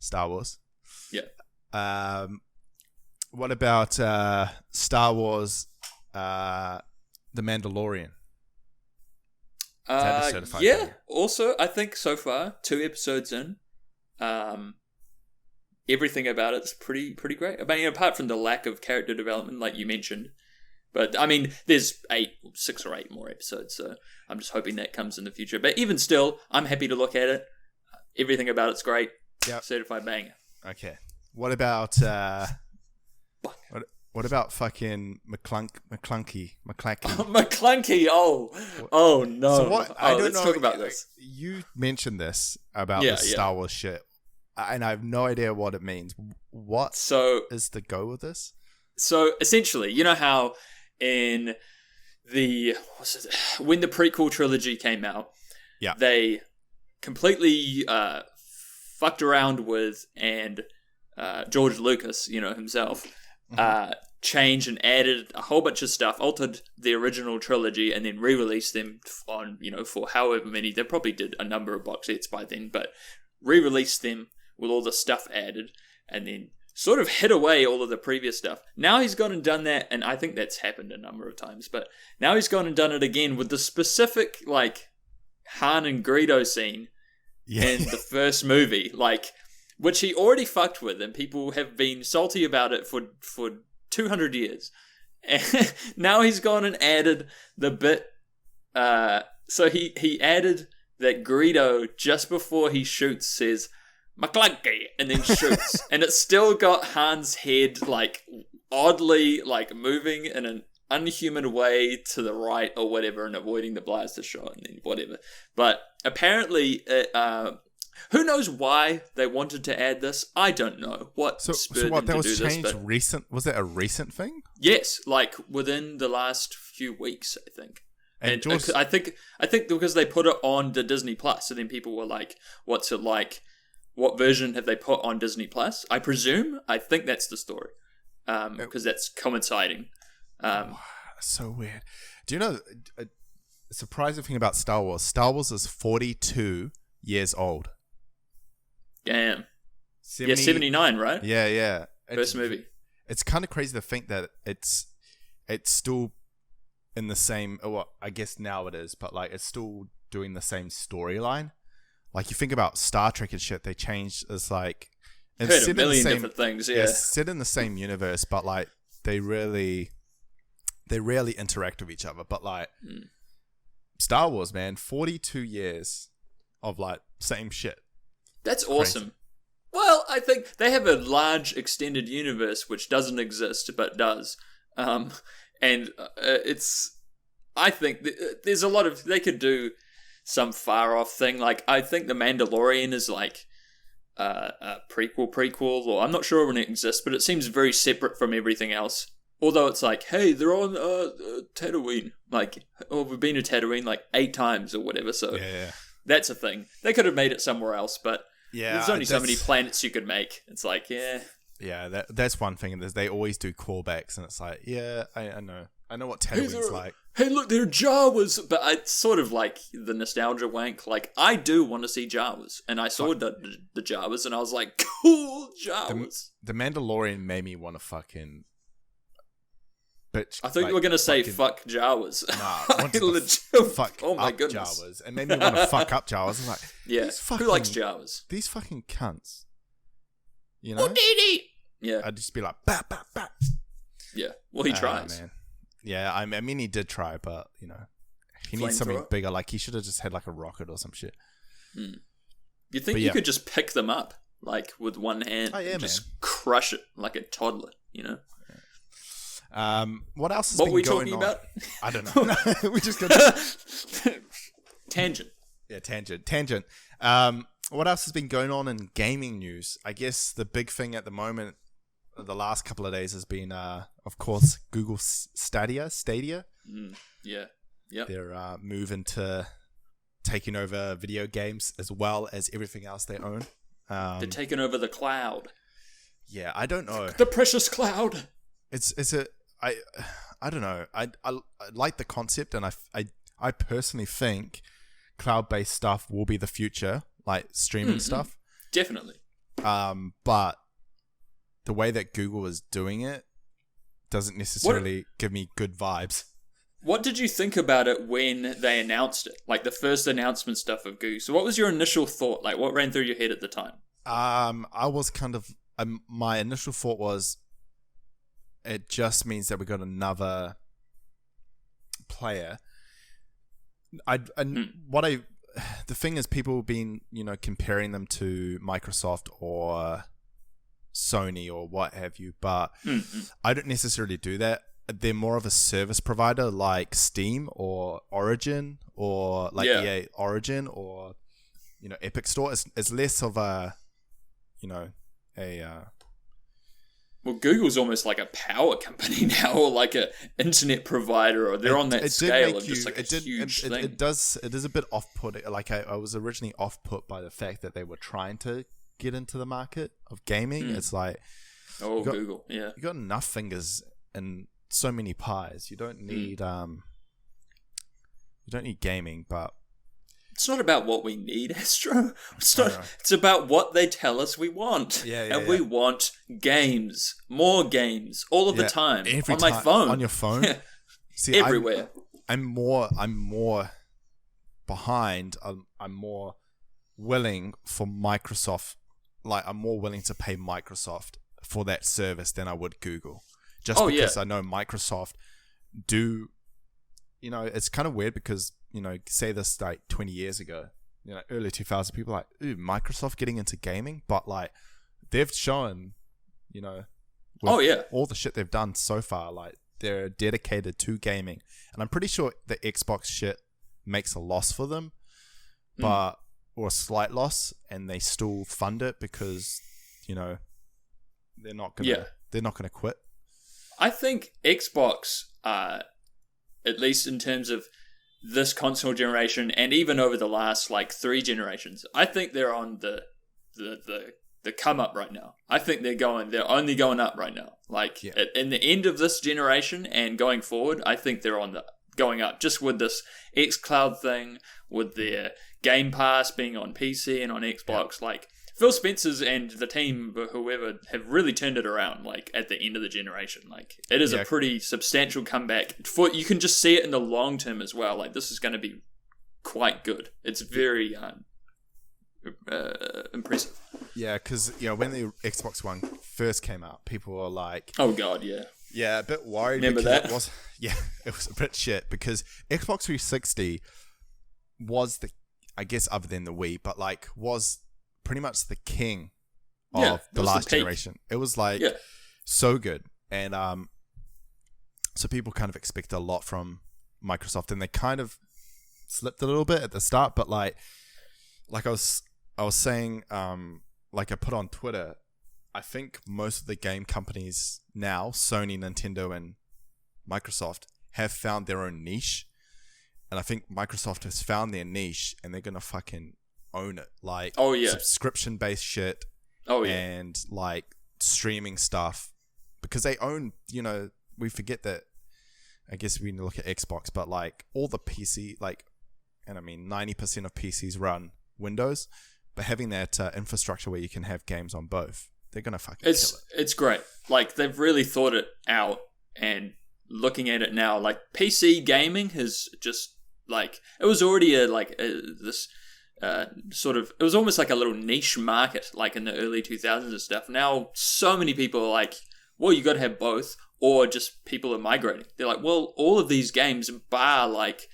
Star Wars. Yeah. What about Star Wars? The Mandalorian. Banger? Also, I think so far 2 episodes in, everything about it's pretty great. I mean, apart from the lack of character development, like you mentioned. But, I mean, there's 6 or 8 more episodes, so I'm just hoping that comes in the future. But even still, I'm happy to look at it. Everything about it's great. Yep. Certified banger. Okay. What about what about fucking McClunky? McClunky, oh no. So what, I don't let's know, talk about this. You mentioned this about the Star Wars shit, and I have no idea what it means. What is the go with this? So, essentially, you know how in when the prequel trilogy came out, they completely fucked around with, and George Lucas, himself, changed and added a whole bunch of stuff, altered the original trilogy, and then re-released them on, for however many. They probably did a number of box sets by then, but re-released them with all the stuff added, and then sort of hid away all of the previous stuff. Now he's gone and done that, and I think that's happened a number of times, but now he's gone and done it again with the specific, like, Han and Greedo scene in the first movie, like, which he already fucked with, and people have been salty about it for 200 years. And now he's gone and added the bit, so he added that Greedo, just before he shoots, says, McClunky, and then shoots. And it's still got Han's head, like, oddly, like, moving in an unhuman way to the right or whatever, and avoiding the blaster shot, and then whatever. But apparently, who knows why they wanted to add this? I don't know. What spurred them to do this? So what, that was changed recent? Was that a recent thing? Yes, like, within the last few weeks, I think. And I think because they put it on the Disney Plus, so then people were like, what's it like what version have they put on Disney Plus? I think that's the story, because that's coinciding. So weird. Do you know a surprising thing about Star Wars? Star Wars is 42 years old. Damn. 79, right? Yeah. First movie. It's kind of crazy to think that it's still in the same. Well, I guess now it is, but like it's still doing the same storyline. Like you think about Star Trek and shit, they changed. It's like heard a million different things. Yeah, set in the same universe, but like they rarely interact with each other. But like Star Wars, man, 42 years of like same shit. That's awesome. Crazy. Well, I think they have a large extended universe which doesn't exist but does, and it's. I think there's a lot of they could do some far off thing. Like I think The Mandalorian is like a prequel, or I'm not sure when it exists, but it seems very separate from everything else. Although it's like, hey, they're on Tatooine, like, or we've been to Tatooine like 8 times or whatever. So that's a thing. They could have made it somewhere else, but. Yeah, there's only so many planets you could make. It's like, yeah, that's one thing. And they always do callbacks, and it's like, yeah, I know what Tatooine's like. Hey, look, they're Jawas, but it's sort of like the nostalgia wank. Like, I do want to see Jawas, and I saw the Jawas, and I was like, cool Jawas. The Mandalorian made me want to fucking. Bitch, I thought you were gonna say fuck Jawas. Nah, fuck. Oh my goodness, Jawas, and made me want to fuck up Jawas. I'm like, who likes Jawas? These fucking cunts. You know? Yeah, I'd just be like, bat, bat, bat. Yeah, well, he tries. Man. Yeah, I mean, he did try, but you know, he needs something bigger. Like he should have just had like a rocket or some shit. You think you could just pick them up like with one hand? and just crush it like a toddler. You know. What else has been going on? What were we talking about? I don't know. We just got tangent. Yeah, tangent. What else has been going on in gaming news? I guess the big thing at the moment, the last couple of days, has been, of course, Google Stadia. Yeah. They're moving to taking over video games as well as everything else they own. They're taking over the cloud. Yeah, I don't know. The precious cloud. I don't know. I like the concept, and I personally think cloud-based stuff will be the future, like streaming stuff. Definitely. But the way that Google is doing it doesn't necessarily give me good vibes. What did you think about it when they announced it? Like the first announcement stuff of Google. So what was your initial thought? Like what ran through your head at the time? I was kind of my initial thought was it just means that we got another player. The thing is, people have been, comparing them to Microsoft or Sony or what have you, but I don't necessarily do that. They're more of a service provider like Steam or Origin or like EA Origin or Epic Store. It's less of a well, Google's almost like a power company now, or like an internet provider, or they're on that scale of just like a huge thing. It is a bit off-putting. Like I was originally off-put by the fact that they were trying to get into the market of gaming. It's like, Google, you got enough fingers and so many pies. You don't need gaming, but it's not about what we need, Astro. It's about what they tell us we want. We want games, more games, all of the time. My phone, on your phone. See, everywhere. I'm more behind. I'm more willing for Microsoft. Like I'm more willing to pay Microsoft for that service than I would Google. Just because I know Microsoft do. It's kind of weird because, say this like 20 years ago, early 2000s, people are like, ooh, Microsoft getting into gaming, but like they've shown, all the shit they've done so far, like they're dedicated to gaming. And I'm pretty sure the Xbox shit makes a loss for them, or a slight loss, and they still fund it because, they're not gonna quit. I think Xbox, at least in terms of this console generation and even over the last like 3 generations, I think they're on the the come up right now. I think they're only going up right now. Like in the end of this generation and going forward, I think they're going up just with this xCloud thing, with their Game Pass being on PC and on Xbox. Like Phil Spencer's and the team, whoever, have really turned it around. Like at the end of the generation, like it is a pretty substantial comeback. You can just see it in the long term as well. Like this is going to be quite good. It's very impressive. Yeah, because when the Xbox One first came out, people were like, "Oh God, yeah." Yeah, a bit worried. Remember that? It was a bit shit because Xbox 360 was I guess other than the Wii, but like was pretty much the king of the last generation. It was like so good. And so people kind of expect a lot from Microsoft, and they kind of slipped a little bit at the start, but like I was saying, like I put on Twitter, I think most of the game companies now, Sony, Nintendo, and Microsoft, have found their own niche. And I think Microsoft has found their niche, and they're going to fucking own it. Like, subscription-based shit. And, like, streaming stuff. Because they own, we forget that, I guess we need to look at Xbox, but, like, all the PC, like, and I mean, 90% of PCs run Windows, but having that infrastructure where you can have games on both, they're going to fucking kill it. It's great. Like, they've really thought it out, and looking at it now, like, PC gaming has just, like, it was already it was almost like a little niche market, like in the early 2000s and stuff. Now, so many people are like, well, you got to have both, or just people are migrating. They're like, well, all of these games, bar like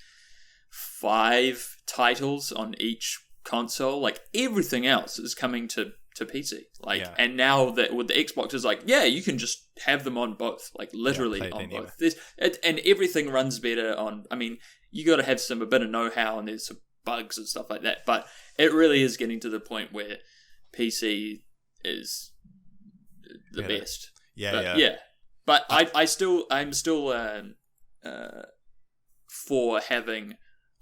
5 titles on each console, like everything else is coming to PC. Like, and now that with the Xbox is like, you can just have them on both, like literally on both. And everything runs better on. I mean, you got to have a bit of know-how, and there's some bugs and stuff like that. But it really is getting to the point where PC is the best. But I'm still for having.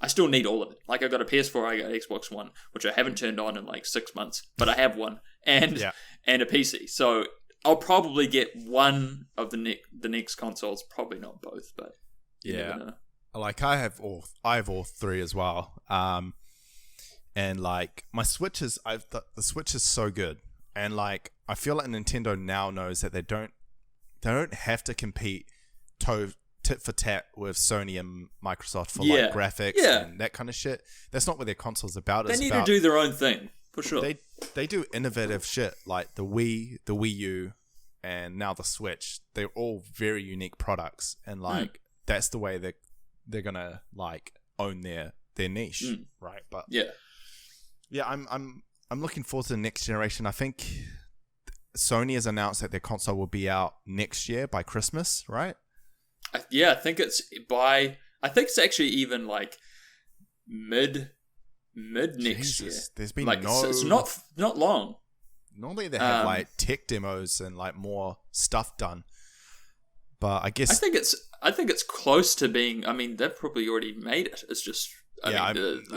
I still need all of it. Like, I got a PS4, I got Xbox One, which I haven't turned on in like 6 months, but I have one, and a PC. So I'll probably get one of the next consoles, probably not both, but you never know. Like I have all 3 as well. And like my Switch is, the Switch is so good, and like I feel like Nintendo now knows that they don't have to compete tit for tat with Sony and Microsoft for like graphics and that kind of shit. That's not what their console's about. They need to do their own thing, for sure. They do innovative shit like the Wii, the Wii U, and now the Switch. They're all very unique products, and like that's the way that they're gonna like own their niche, right? But I'm looking forward to the next generation. I think Sony has announced that their console will be out next year by Christmas, right? I think it's actually even like mid next year. There's been like, it's not long. Normally they have like tech demos and like more stuff done, but I guess I think it's close to being. I mean, they've probably already made it. It's just I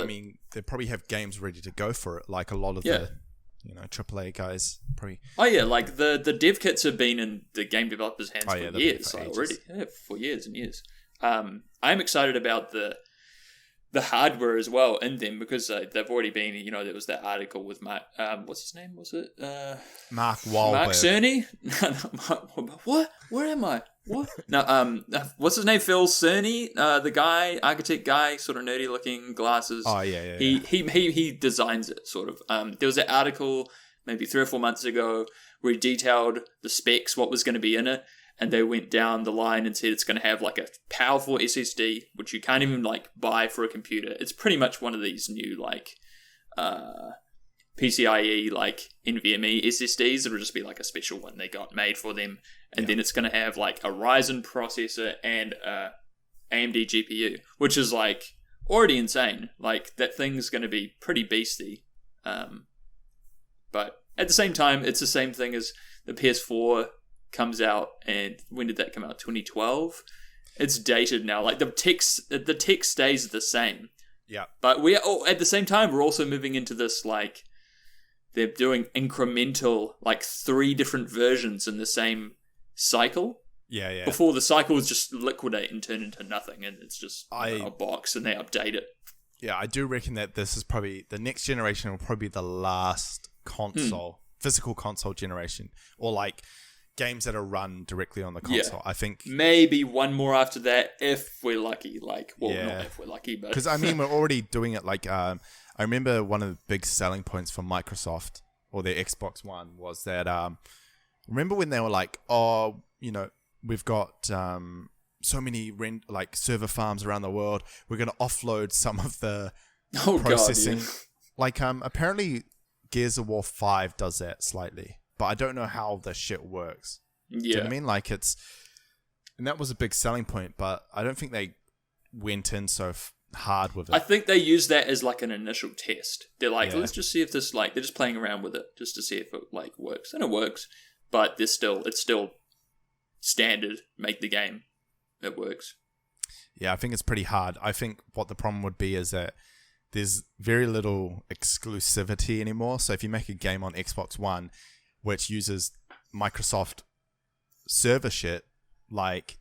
mean, they probably have games ready to go for it. Like a lot of the AAA guys probably. Oh yeah, like the dev kits have been in the game developers' hands for years already. Yeah, for years and years. I'm excited about the hardware as well in them, because they've already been. There was that article with Mark. What's his name? Was it Mark Wahlberg? Mark Cerny? What? Where am I? What? No. What's his name? Phil Cerny, the guy, architect guy, sort of nerdy looking, glasses. Oh yeah. He designs it, sort of. There was an article maybe 3 or 4 months ago where he detailed the specs, what was going to be in it. And they went down the line and said it's going to have like a powerful SSD, which you can't even like buy for a computer. It's pretty much one of these new like PCIe like NVMe SSDs. It'll just be like a special one they got made for them. And then it's going to have like a Ryzen processor and a AMD GPU, which is like already insane. Like that thing's going to be pretty beastie. But at the same time, it's the same thing as the PS4 comes out, and when did that come out? 2012. It's dated now. Like the tech stays the same. Yeah. But we are at the same time we're also moving into this like they're doing incremental, like 3 different versions in the same cycle. Yeah. Before the cycles just liquidate and turn into nothing, and it's just a box, and they update it. Yeah, I do reckon that this is probably the next generation will probably be the last console, physical console generation, or like games that are run directly on the console. I think maybe one more after that if we're lucky. Like, well, not if we're lucky, but because I mean we're already doing it. Like, I remember one of the big selling points for Microsoft or their Xbox One was that remember when they were like, oh, you know, we've got so many server farms around the world. We're going to offload some of the processing. Like, apparently Gears of War 5 does that slightly, but I don't know how the shit works. Yeah. Do you know what I mean? Like, and that was a big selling point, but I don't think they went in so hard with it. I think they use that as like an initial test. They're like, let's just see if this, like, they're just playing around with it just to see if it like works. And it works, but it's still standard. Make the game. It works. Yeah, I think it's pretty hard. I think what the problem would be is that there's very little exclusivity anymore. So if you make a game on Xbox One, which uses Microsoft server shit, like,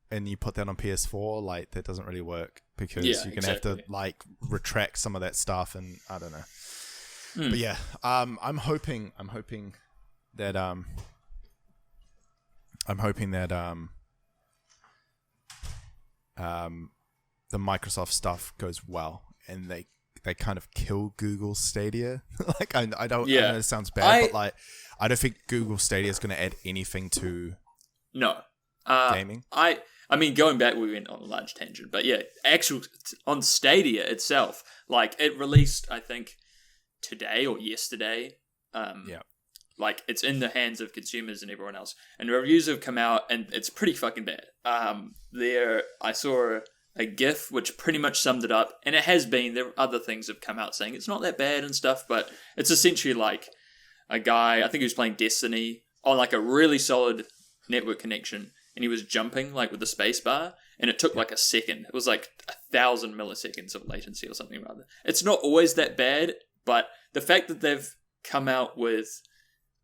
and you put that on PS4, like, that doesn't really work because you're going to have to, like, retract some of that stuff, and I don't know. But yeah, I'm hoping that the Microsoft stuff goes well, and they kind of kill Google Stadia. Like, I know it sounds bad, but like, I don't think Google Stadia is going to add anything to gaming. I mean, going back, we went on a large tangent, but yeah, on Stadia itself, like, it released, I think, today or yesterday. Like, it's in the hands of consumers and everyone else, and reviews have come out, and it's pretty fucking bad. I saw a GIF which pretty much summed it up, and it has been. There are other things have come out saying it's not that bad and stuff, but it's essentially like a guy, I think he was playing Destiny on like a really solid network connection, and he was jumping like with the space bar, and it took like a second. It was like 1,000 milliseconds of latency or something rather. It's not always that bad, but the fact that they've come out with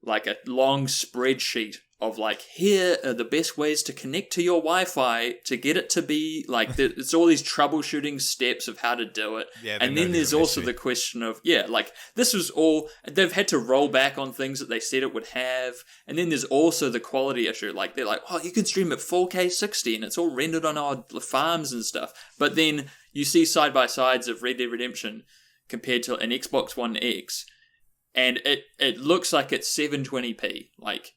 like a long spreadsheet of like, here are the best ways to connect to your Wi-Fi to get it to be like, it's all these troubleshooting steps of how to do it. Yeah, and then there's also the question of, like, this was all, they've had to roll back on things that they said it would have. And then there's also the quality issue. Like, they're like, oh, you can stream at 4K 60 and it's all rendered on our farms and stuff. But then you see side-by-sides of Red Dead Redemption compared to an Xbox One X, and it looks like it's 720p, like,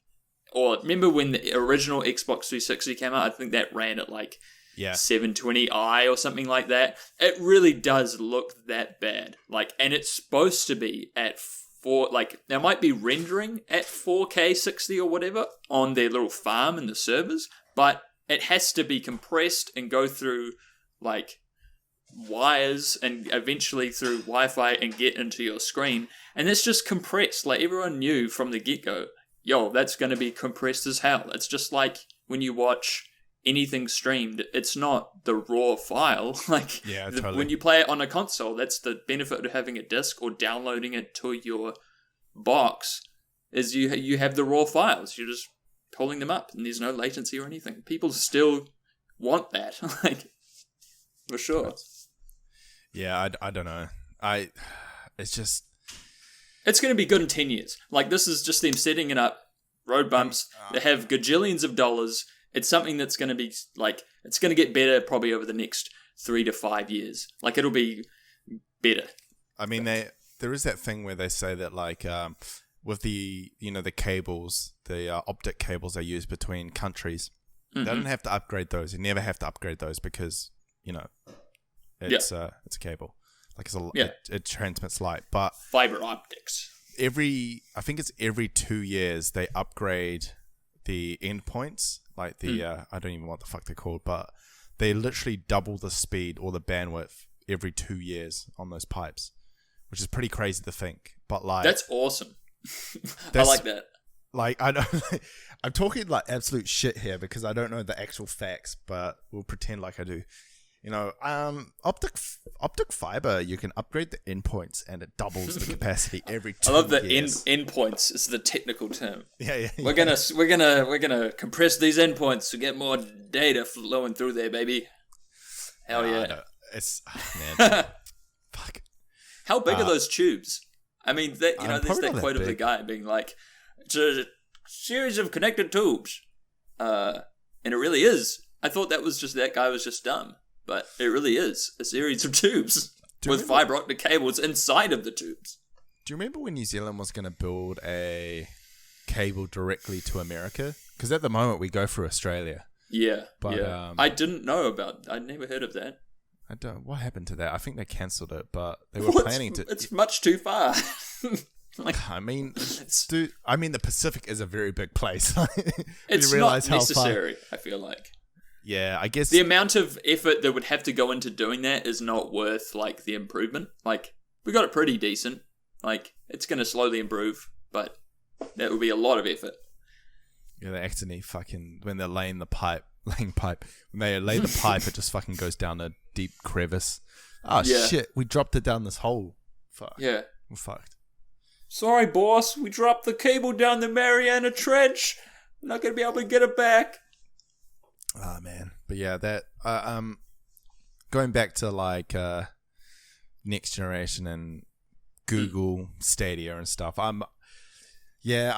or remember when the original Xbox 360 came out? I think that ran at like 720i or something like that. It really does look that bad, like, and it's supposed to be at like, there might be rendering at 4K 60 or whatever on their little farm in the servers, but it has to be compressed and go through like wires and eventually through Wi-Fi and get into your screen, and it's just compressed. Like, everyone knew from the get-go, that's going to be compressed as hell. It's just like when you watch anything streamed, it's not the raw file. Like, totally. When you play it on a console, that's the benefit of having a disc or downloading it to your box, is you have the raw files. You're just pulling them up and there's no latency or anything. People still want that, like, for sure. Yeah, I don't know. It's just... It's going to be good in 10 years. Like, this is just them setting it up, road bumps. They have gajillions of dollars. It's something that's going to be, like, it's going to get better probably over the next 3 to 5 years. Like, it'll be better. I mean, there is that thing where they say that, like, with the, the cables, the optic cables they use between countries, they don't have to upgrade those. You never have to upgrade those because, it's a cable. Like, it transmits light, but fiber optics. I think it's every 2 years they upgrade the endpoints. Like the I don't even know what the fuck they're called, but they literally double the speed or the bandwidth every 2 years on those pipes, which is pretty crazy to think. But like, that's awesome. I like that. Like, I know I'm talking like absolute shit here because I don't know the actual facts, but we'll pretend like I do. Optic fiber, you can upgrade the endpoints and it doubles the capacity every 2 I love the years. endpoints is the technical term. Yeah. We're gonna compress these endpoints to get more data flowing through there, baby. Hell yeah! No, it's man, fuck. How big are those tubes? I mean, there's that quote of the guy being like, "It's a series of connected tubes," and it really is. I thought that guy was just dumb. But it really is a series of tubes with fiber optic cables inside of the tubes. Do you remember when New Zealand was going to build a cable directly to America? Because at the moment we go through Australia. Yeah, but yeah. I didn't know I'd never heard of that. What happened to that? I think they cancelled it, but they were planning to. It's much too far. I mean, the Pacific is a very big place. It's not necessary, I feel like. Yeah, I guess the amount of effort that would have to go into doing that is not worth like the improvement. Like we got it pretty decent. Like it's going to slowly improve, but that would be a lot of effort. Yeah, they accidentally when they're laying pipe. When they lay the pipe, it just fucking goes down a deep crevice. Oh yeah. Shit, we dropped it down this hole. Fuck. Yeah, we're fucked. Sorry, boss. We dropped the cable down the Mariana Trench. We're not going to be able to get it back. Oh man, but yeah, that going back to like next generation and Google Stadia and stuff. I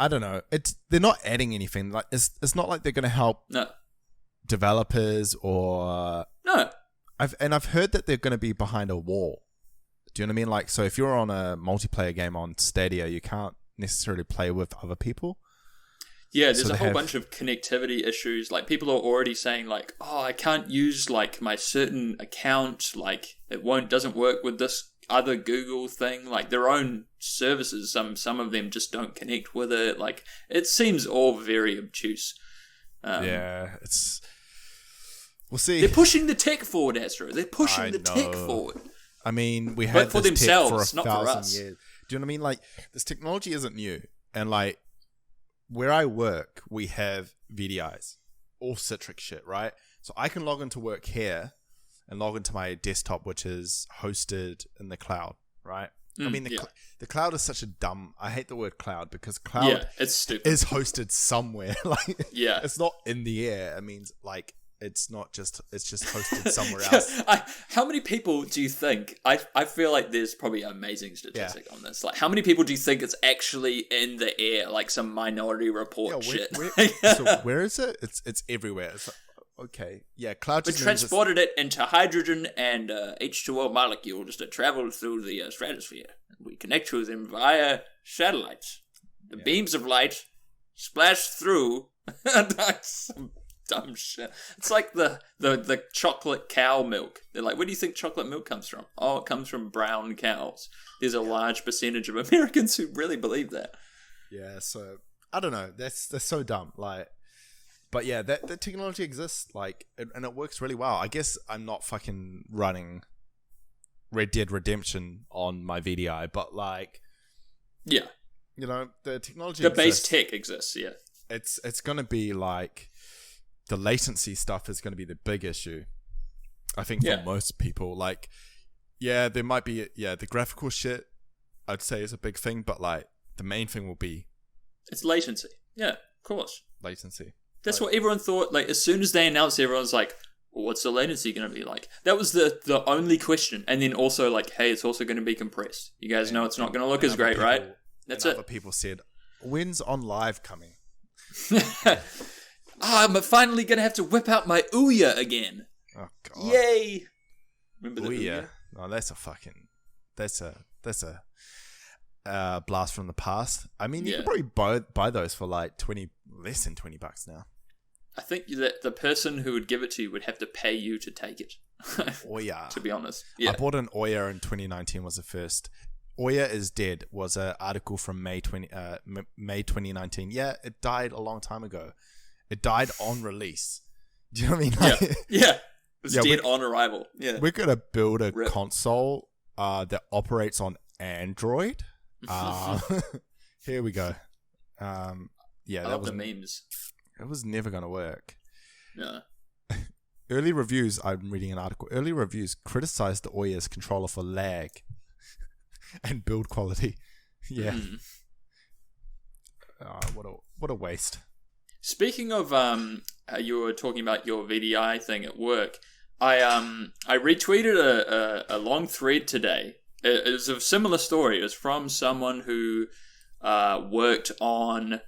don't know. They're not adding anything. Like it's not like they're going to help developers or no. I've heard that they're going to be behind a wall. Do you know what I mean? Like, so if you're on a multiplayer game on Stadia, you can't necessarily play with other people. Yeah, there's a whole bunch of connectivity issues. Like, people are already saying, like, oh, I can't use, like, my certain account. Like, it doesn't work with this other Google thing. Like, their own services, some of them just don't connect with it. Like, it seems all very obtuse. We'll see. They're pushing the tech forward, Astro. They're pushing the tech forward. I mean, we had for this themselves, tech for 1,000 years. Do you know what I mean? Like, this technology isn't new. And, like, where I work, we have VDIs, all Citrix shit, right? So I can log into work here and log into my desktop, which is hosted in the cloud, right? I mean, the cloud is such a dumb. I hate the word cloud because cloud it's stupid. Is hosted somewhere. Like, it's not in the air. It means like it's just hosted somewhere else. How many people do you think? I feel like there's probably an amazing statistic on this. Like, how many people do you think it's actually in the air? Like some Minority Report shit. So where is it? It's everywhere. It's like, okay, yeah, cloud. We transported it into hydrogen and H2O molecules that travel through the stratosphere. We connect to them via satellites. The beams of light splash through. Some dumb shit. It's like the chocolate cow milk. They're like, where do you think chocolate milk comes from? Oh, it comes from brown cows. There's a large percentage of Americans who really believe that. Yeah, so I don't know. That's so dumb. Like. But yeah, that technology exists, like, and it works really well. I guess I'm not fucking running Red Dead Redemption on my VDI, but like, yeah, you know, the technology, the base tech exists. Yeah, it's gonna be like the latency stuff is gonna be the big issue. I think for most people, like, yeah, there might be the graphical shit. I'd say is a big thing, but like the main thing will be it's latency. Yeah, of course, latency. That's what everyone thought. Like, as soon as they announced it, everyone's like, well, what's the latency going to be like? That was the only question. And then also like, hey, it's also going to be compressed. You guys know it's not going to look as great, right? That's it. Other people said, when's on live coming? I'm finally going to have to whip out my Ouya again. Oh, God. Yay. Remember the Ouya? Oh, that's a blast from the past. I mean, you could probably buy those for like less than $20 now. I think that the person who would give it to you would have to pay you to take it. Ouya. To be honest. I bought an Ouya in 2019 was the first. Ouya is dead was an article from May 2019. Yeah, it died a long time ago. It died on release. Do you know what I mean? Like, It was dead on arrival. Yeah. We're going to build a console that operates on Android. Here we go. I love the memes. It was never going to work. No. early reviews, I'm reading an article, early reviews criticized the Ouya's controller for lag and build quality. Yeah. What a waste. Speaking of, you were talking about your VDI thing at work. I retweeted a long thread today. It was a similar story. It was from someone who worked on,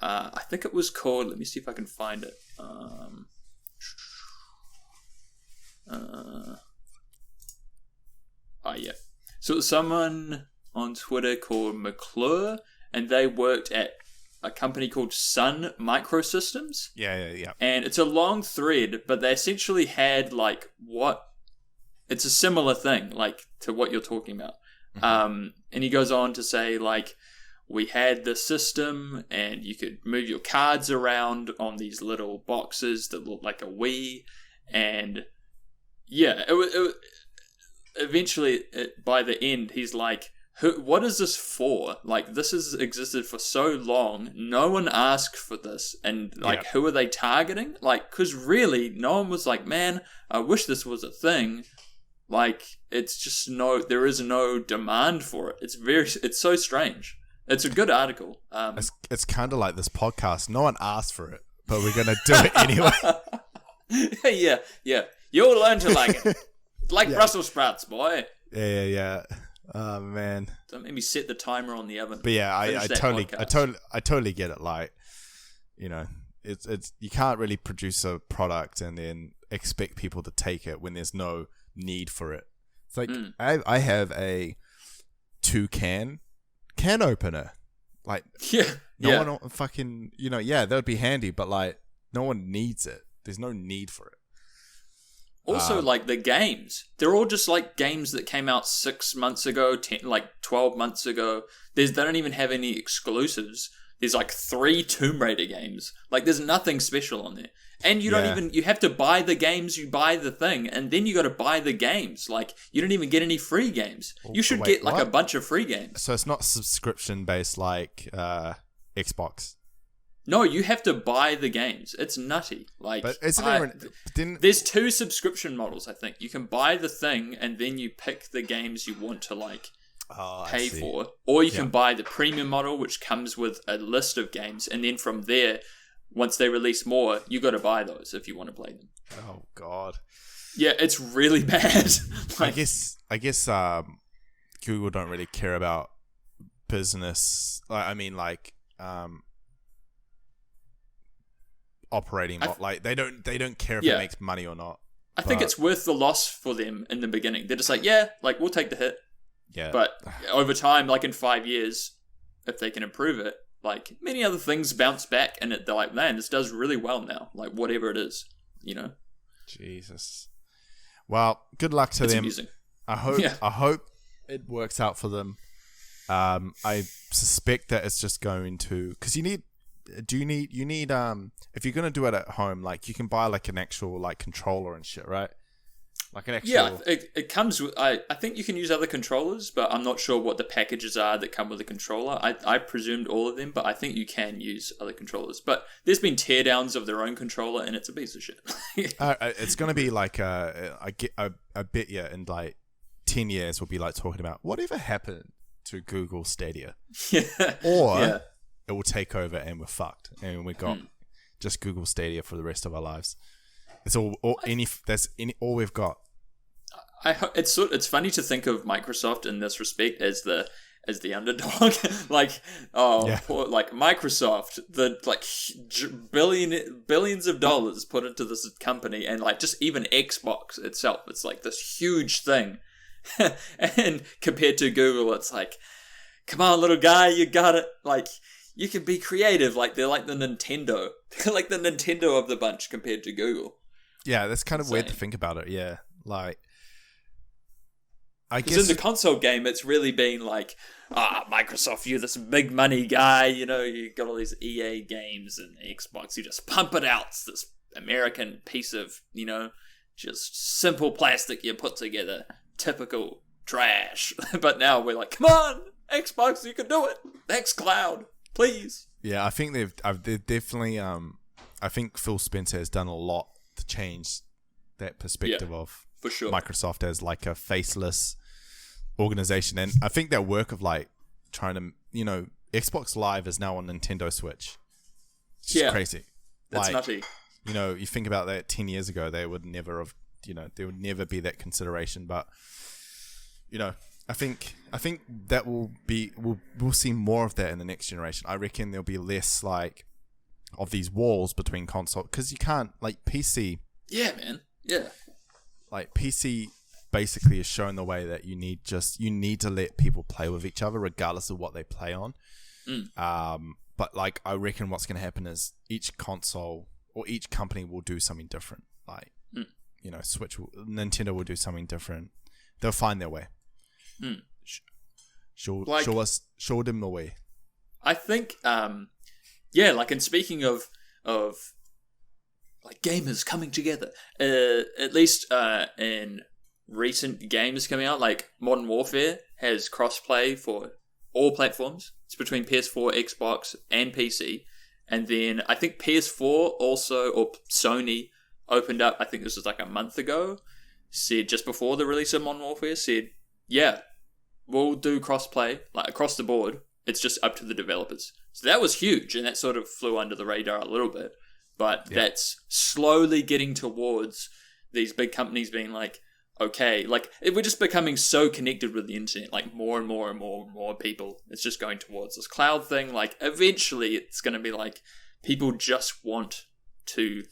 I think it was called, let me see if I can find it. Yeah. So it was someone on Twitter called McClure, and they worked at a company called Sun Microsystems. Yeah. And it's a long thread, but they essentially had it's a similar thing, like to what you're talking about. And he goes on to say, like, we had the system and you could move your cards around on these little boxes that look like a Wii. And yeah, eventually by the end, he's like, what is this for? Like, this has existed for so long. No one asked for this. And, like, who are they targeting? Like, because really, no one was like, man, I wish this was a thing. Like, it's just there is no demand for it. It's so strange. It's a good article. It's kind of like this podcast. No one asked for it, but we're going to do it anyway. Yeah. You'll learn to like it. It's like Brussels sprouts, boy. Yeah. Oh man! Don't make me set the timer on the oven. But yeah, I totally get it. Like, you know, it's you can't really produce a product and then expect people to take it when there's no need for it. It's like I have a 2-can opener. Like, no one fucking, you know, that would be handy, but like no one needs it. There's no need for it. Also, like, the games. They're all just, like, games that came out 6 months ago, 12 months ago. They don't even have any exclusives. There's, like, 3 Tomb Raider games. Like, there's nothing special on there. And you you have to buy the games, you buy the thing, and then you got to buy the games. Like, you don't even get any free games. You should get, like, a bunch of free games. So it's not subscription-based like Xbox? No, you have to buy the games. It's nutty. Like, but there's 2 subscription models, I think. You can buy the thing, and then you pick the games you want to, like, pay for. Or you can buy the premium model, which comes with a list of games, and then from there, once they release more, you got to buy those if you want to play them. Oh God. Yeah, it's really bad. Like, I guess Google don't really care about business. Operating like they don't care if it makes money or not. I think it's worth the loss for them in the beginning. They're just like, like, we'll take the hit. Yeah. But over time, like in 5 years, if they can improve it, like many other things bounce back, and they're like, man, this does really well now. Like, whatever it is, you know. Jesus. Well, good luck to them. Amusing. I hope it works out for them. I suspect that it's just going to, because you need if you're going to do it at home, like, you can buy like an actual like controller and shit, right? Like an actual... it comes with, I think you can use other controllers, but I'm not sure what the packages are that come with a controller. I presumed all of them, but I think you can use other controllers. But there's been teardowns of their own controller, and it's a piece of shit. It's going to be like, I bet you in like 10 years we'll be like talking about whatever happened to Google Stadia. Or it will take over and we're fucked, and we got just Google Stadia for the rest of our lives. It's all we've got. It's funny to think of Microsoft in this respect as the underdog. Like, poor, like Microsoft, the like billions of dollars put into this company, and like just even Xbox itself, it's like this huge thing. And compared to Google, it's like, come on, little guy, you got it. Like, you can be creative. Like, they're like the Nintendo. They're like the Nintendo of the bunch compared to Google. Yeah, that's kind of weird to think about it. Yeah, like, I guess in the console game, it's really been like, Microsoft, you're this big money guy. You know, you got all these EA games, and Xbox, you just pump it out. It's this American piece of, you know, just simple plastic you put together. Typical trash. But now we're like, come on, Xbox, you can do it. xCloud, please. Yeah, I think they've definitely. I think Phil Spencer has done a lot to change that perspective of for sure. Microsoft as like a faceless organization. And I think that work of like trying to, Xbox Live is now on Nintendo Switch. It's just crazy. That's nutty. You think about that 10 years ago, they would never have, there would never be that consideration. But, I think that we'll see more of that in the next generation. I reckon there'll be less like of these walls between console, because you can't like PC. Yeah, man. Yeah. Like PC basically is showing the way that you need to let people play with each other regardless of what they play on. But like I reckon what's going to happen is each console or each company will do something different. Like Nintendo will do something different. They'll find their way. Show them the way. I think like, and speaking of like gamers coming together, at least in recent games coming out, like Modern Warfare has crossplay for all platforms. It's between PS4, Xbox, and PC. And then I think PS4 also, or Sony, opened up, I think this was like a month ago, said just before the release of Modern Warfare, said, yeah, we'll do crossplay, like across the board. It's just up to the developers. So that was huge, and that sort of flew under the radar a little bit. But that's slowly getting towards these big companies being like, okay, like we're just becoming so connected with the internet, like more and more and more and more people. It's just going towards this cloud thing. Like eventually it's going to be like people just want to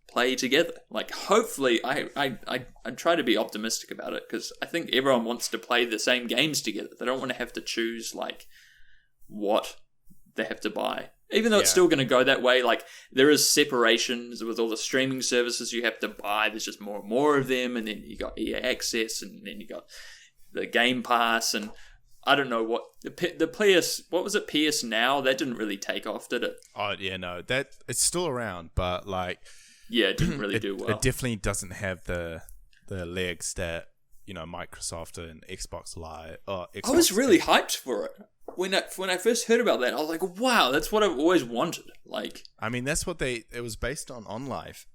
play together. Like hopefully I try to be optimistic about it, because I think everyone wants to play the same games together. They don't want to have to choose like what they have to buy. Even though it's still going to go that way, like there is separations with all the streaming services you have to buy. There's just more and more of them, and then you got EA Access, and then you got the Game Pass, and I don't know what the PS. What was it? PS Now? That didn't really take off, did it? Oh yeah, no, that it's still around, but like it didn't really do well. It definitely doesn't have the legs that Microsoft and Xbox Live. I was really hyped for it. When I first heard about that, I was like, wow, that's what I've always wanted. Like, I mean, that's what it was based on OnLive.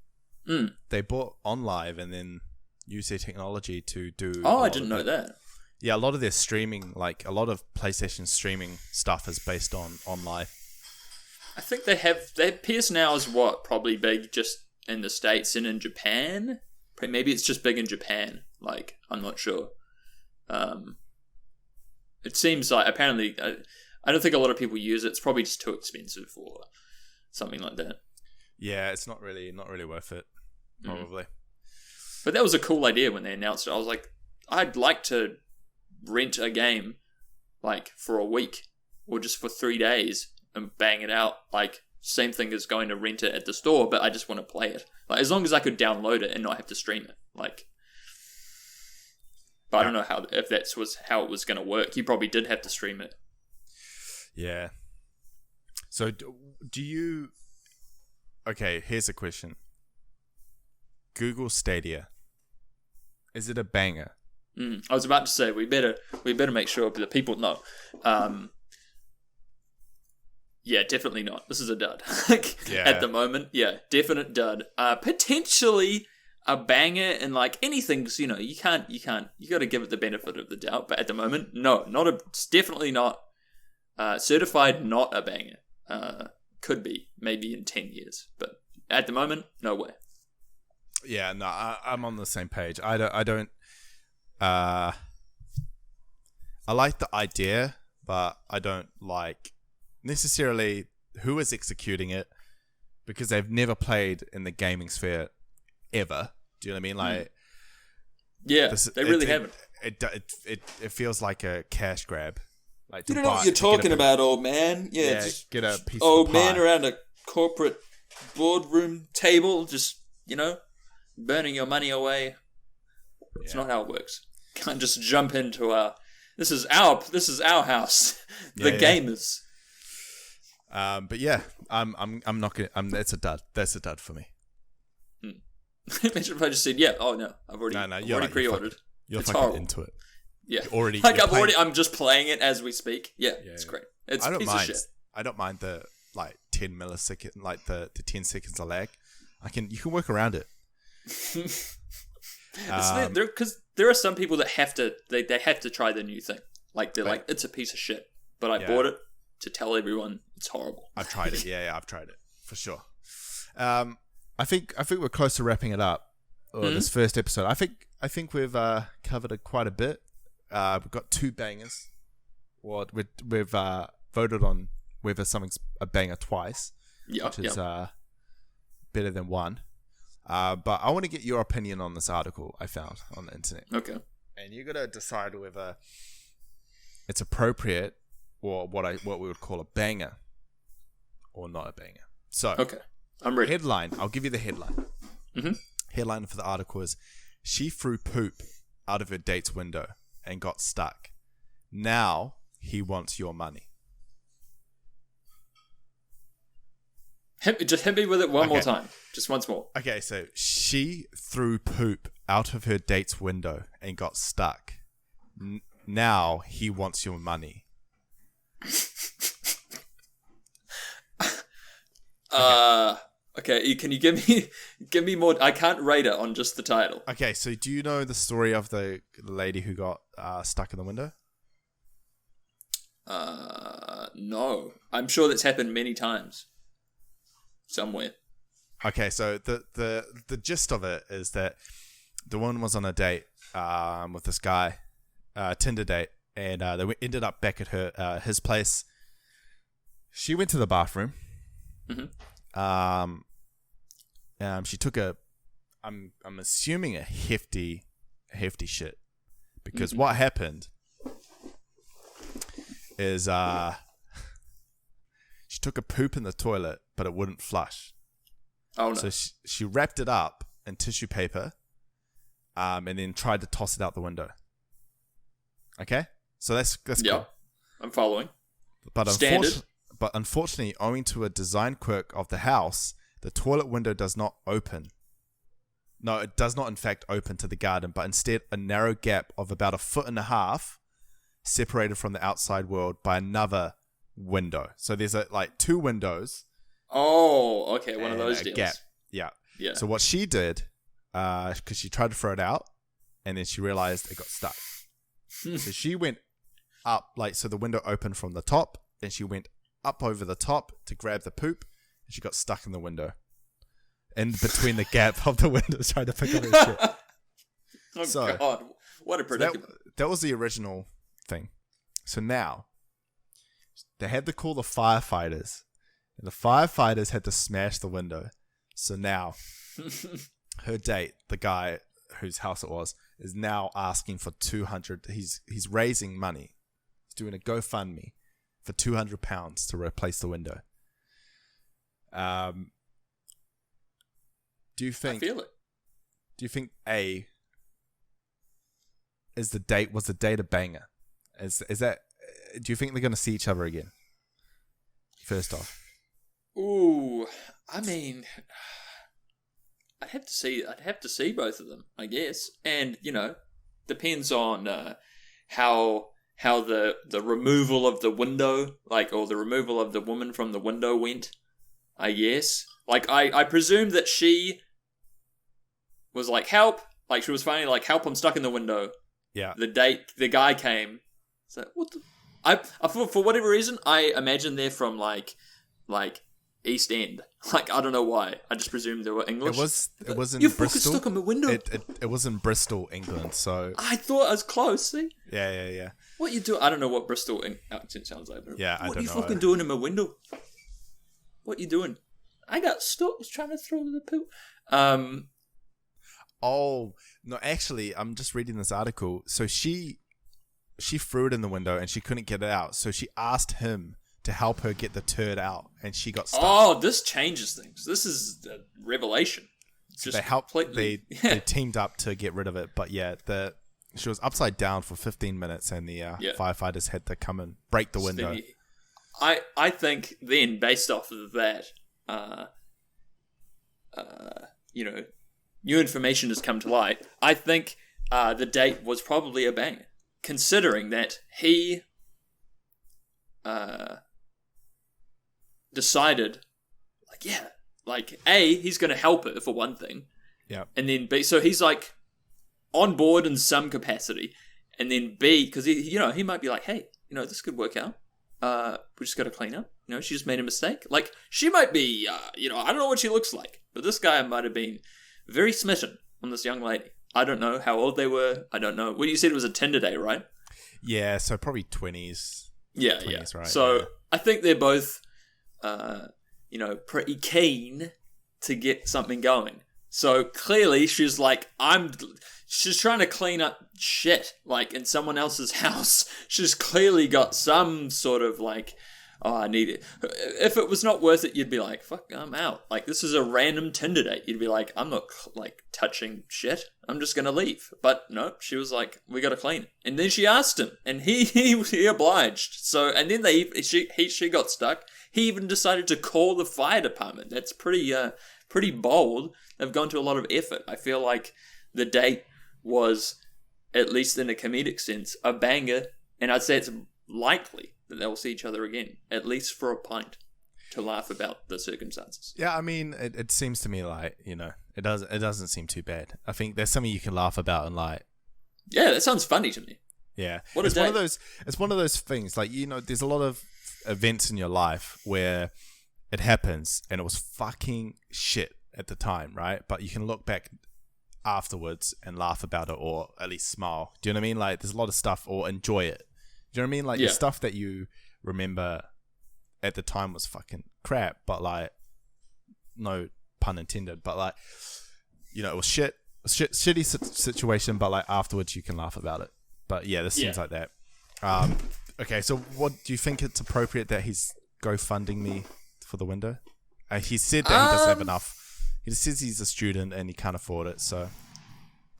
They bought OnLive and then used their technology to do... Oh, I didn't know that. Yeah, a lot of their streaming, like a lot of PlayStation streaming stuff is based on OnLive. I think they have PS Now is probably big just in the States and in Japan. Maybe it's just big in Japan. Like, I'm not sure. It seems like apparently I don't think a lot of people use it. It's probably just too expensive or something like that. Yeah, it's not really worth it, probably. But that was a cool idea when they announced it. I was like, I'd like to rent a game like for a week or just for 3 days and bang it out. Like same thing as going to rent it at the store, but I just want to play it. Like as long as I could download it and not have to stream it. Like. But I don't know if that was how it was going to work. You probably did have to stream it. Yeah. So do you... Okay, here's a question. Google Stadia. Is it a banger? I was about to say, we better make sure that people know. Yeah, definitely not. This is a dud. At the moment, definite dud. Potentially... a banger, and like anything, you got to give it the benefit of the doubt. But at the moment, no, it's definitely not certified. Not a banger. Could be maybe in 10 years, but at the moment, no way. Yeah, no, I'm on the same page. I don't. I like the idea, but I don't like necessarily who is executing it, because they've never played in the gaming sphere ever. Do you know what I mean? Like, yeah, they really haven't. It feels like a cash grab. Like, you don't know what you're talking about, old man. Yeah, just get a piece old of the pie. Man around a corporate boardroom table, just burning your money away. It's not how it works. Can't just jump into this is our house. The gamers. But yeah, I'm not gonna. That's a dud. That's a dud for me. Imagine if I just said, "Yeah, oh no, I've already pre-ordered." You're it's fucking horrible. into it. Yeah, I'm just playing it as we speak. Yeah, it's great. It's a piece of shit. I don't mind the like 10 millisecond, like the 10 seconds of lag. You can work around it. Because there are some people that have to they have to try the new thing. Like they're like, it's a piece of shit, but I bought it to tell everyone it's horrible. I've tried it. Yeah, I've tried it for sure. I think we're close to wrapping it up. This first episode. I think we've covered it quite a bit. We've got 2 bangers. Well, we've voted on whether something's a banger twice, which is better than 1. But I want to get your opinion on this article I found on the internet. Okay. And you got to decide whether it's appropriate or what we would call a banger or not a banger. So, okay, I'm ready. Headline. I'll give you the headline. Mm-hmm. Headline for the article is: she threw poop out of her date's window and got stuck. Now he wants your money. Just hit me with it one more time. Just once more. Okay, so she threw poop out of her date's window and got stuck. Now he wants your money. Okay. Can you give me more? I can't rate it on just the title. Okay, so do you know the story of the lady who got stuck in the window? No. I'm sure that's happened many times. Somewhere. Okay, so the gist of it is that the woman was on a date with this guy, Tinder date, and they ended up back at his place. She went to the bathroom. Mm-hmm. She took I'm assuming a hefty shit, because what happened is she took a poop in the toilet, but it wouldn't flush. Oh no! So she wrapped it up in tissue paper, and then tried to toss it out the window. Okay, so that's cool. I'm following. But Standard. Unfortunately, owing to a design quirk of the house, the toilet window does not open. No, it does not in fact open to the garden, but instead a narrow gap of about 1.5 feet separated from the outside world by another window. So there's 2 windows. Oh, okay, one of those deals. Gap. Yeah. So what she did, because she tried to throw it out, and then she realized it got stuck. So she went up, so the window opened from the top, then she went up over the top to grab the poop, and she got stuck in the window. In between the gap of the windows, trying to pick up her shit. God, what a predicament. That was the original thing. So now, they had to call the firefighters, and the firefighters had to smash the window. So now, her date, the guy whose house it was, is now asking for 200. He's raising money. He's doing a GoFundMe for £200 to replace the window. Do you think? I feel it. Do you think was the date a banger? Is that? Do you think they're going to see each other again? First off. Ooh, I mean, I'd have to see both of them, I guess, and depends on how the removal of the window, or the removal of the woman from the window went, I guess. I presume that she was help, she was finally help, I'm stuck in the window. Yeah. The guy came. So what the? For whatever reason, I imagine they're from East End. I don't know why. I just presumed they were English. It was in you Bristol. You fucking stuck in my window. It was in Bristol, England. So I thought I was close. See? Yeah. What you do? I don't know what Bristol accent sounds like. Yeah, I don't know. What you fucking doing in my window? What you doing? I got stuck. Was trying to throw the poop. Oh no! Actually, I'm just reading this article. So she threw it in the window and she couldn't get it out. So she asked him to help her get the turd out, and she got stuck. Oh, this changes things. This is a revelation. So they helped. They teamed up to get rid of it, but she was upside down for 15 minutes, and the firefighters had to come and break the window. I think then, based off of that, new information has come to light. I think the date was probably a banger, considering that he decided, he's going to help her for one thing, Yeah. And then B, so he's like on board in some capacity. And then B, because he might be like, hey, this could work out. We just got to clean up. She just made a mistake. Like, she might be, I don't know what she looks like, but this guy might have been very smitten on this young lady. I don't know how old they were. I don't know. When you said it was a Tinder date, right? Yeah, so probably 20s. Yeah, 20s, yeah. Right? So yeah. I think they're both, pretty keen to get something going. So clearly she's like, she's trying to clean up shit, like, in someone else's house. She's clearly got some sort of, like, oh, I need it. If it was not worth it, you'd be like, fuck, I'm out. Like, this is a random Tinder date. You'd be like, I'm not, like, touching shit. I'm just going to leave. But no, she was like, we got to clean it. And then she asked him, and he obliged. So, and then she got stuck. He even decided to call the fire department. That's pretty bold. They've gone to a lot of effort. I feel like the date was, at least in a comedic sense, a banger, and I'd say it's likely that they'll see each other again, at least for a pint, to laugh about the circumstances. Yeah, I mean, it seems to me like, it doesn't seem too bad. I think there's something you can laugh about and like... Yeah, that sounds funny to me. Yeah. What a it's day. It's one of those things, like, there's a lot of events in your life where it happens and it was fucking shit at the time, right? But you can look back afterwards and laugh about it, or at least smile. Do you know what I mean? Like, there's a lot of stuff, or enjoy it. Do you know what I mean? Like, the stuff that you remember at the time was fucking crap, but like, no pun intended, but like, it was shitty situation, but like afterwards you can laugh about it. But yeah, this seems like that. Okay, so what do you think it's appropriate that he's GoFunding me for the window? He said that he doesn't have enough. He just says he's a student and he can't afford it, so...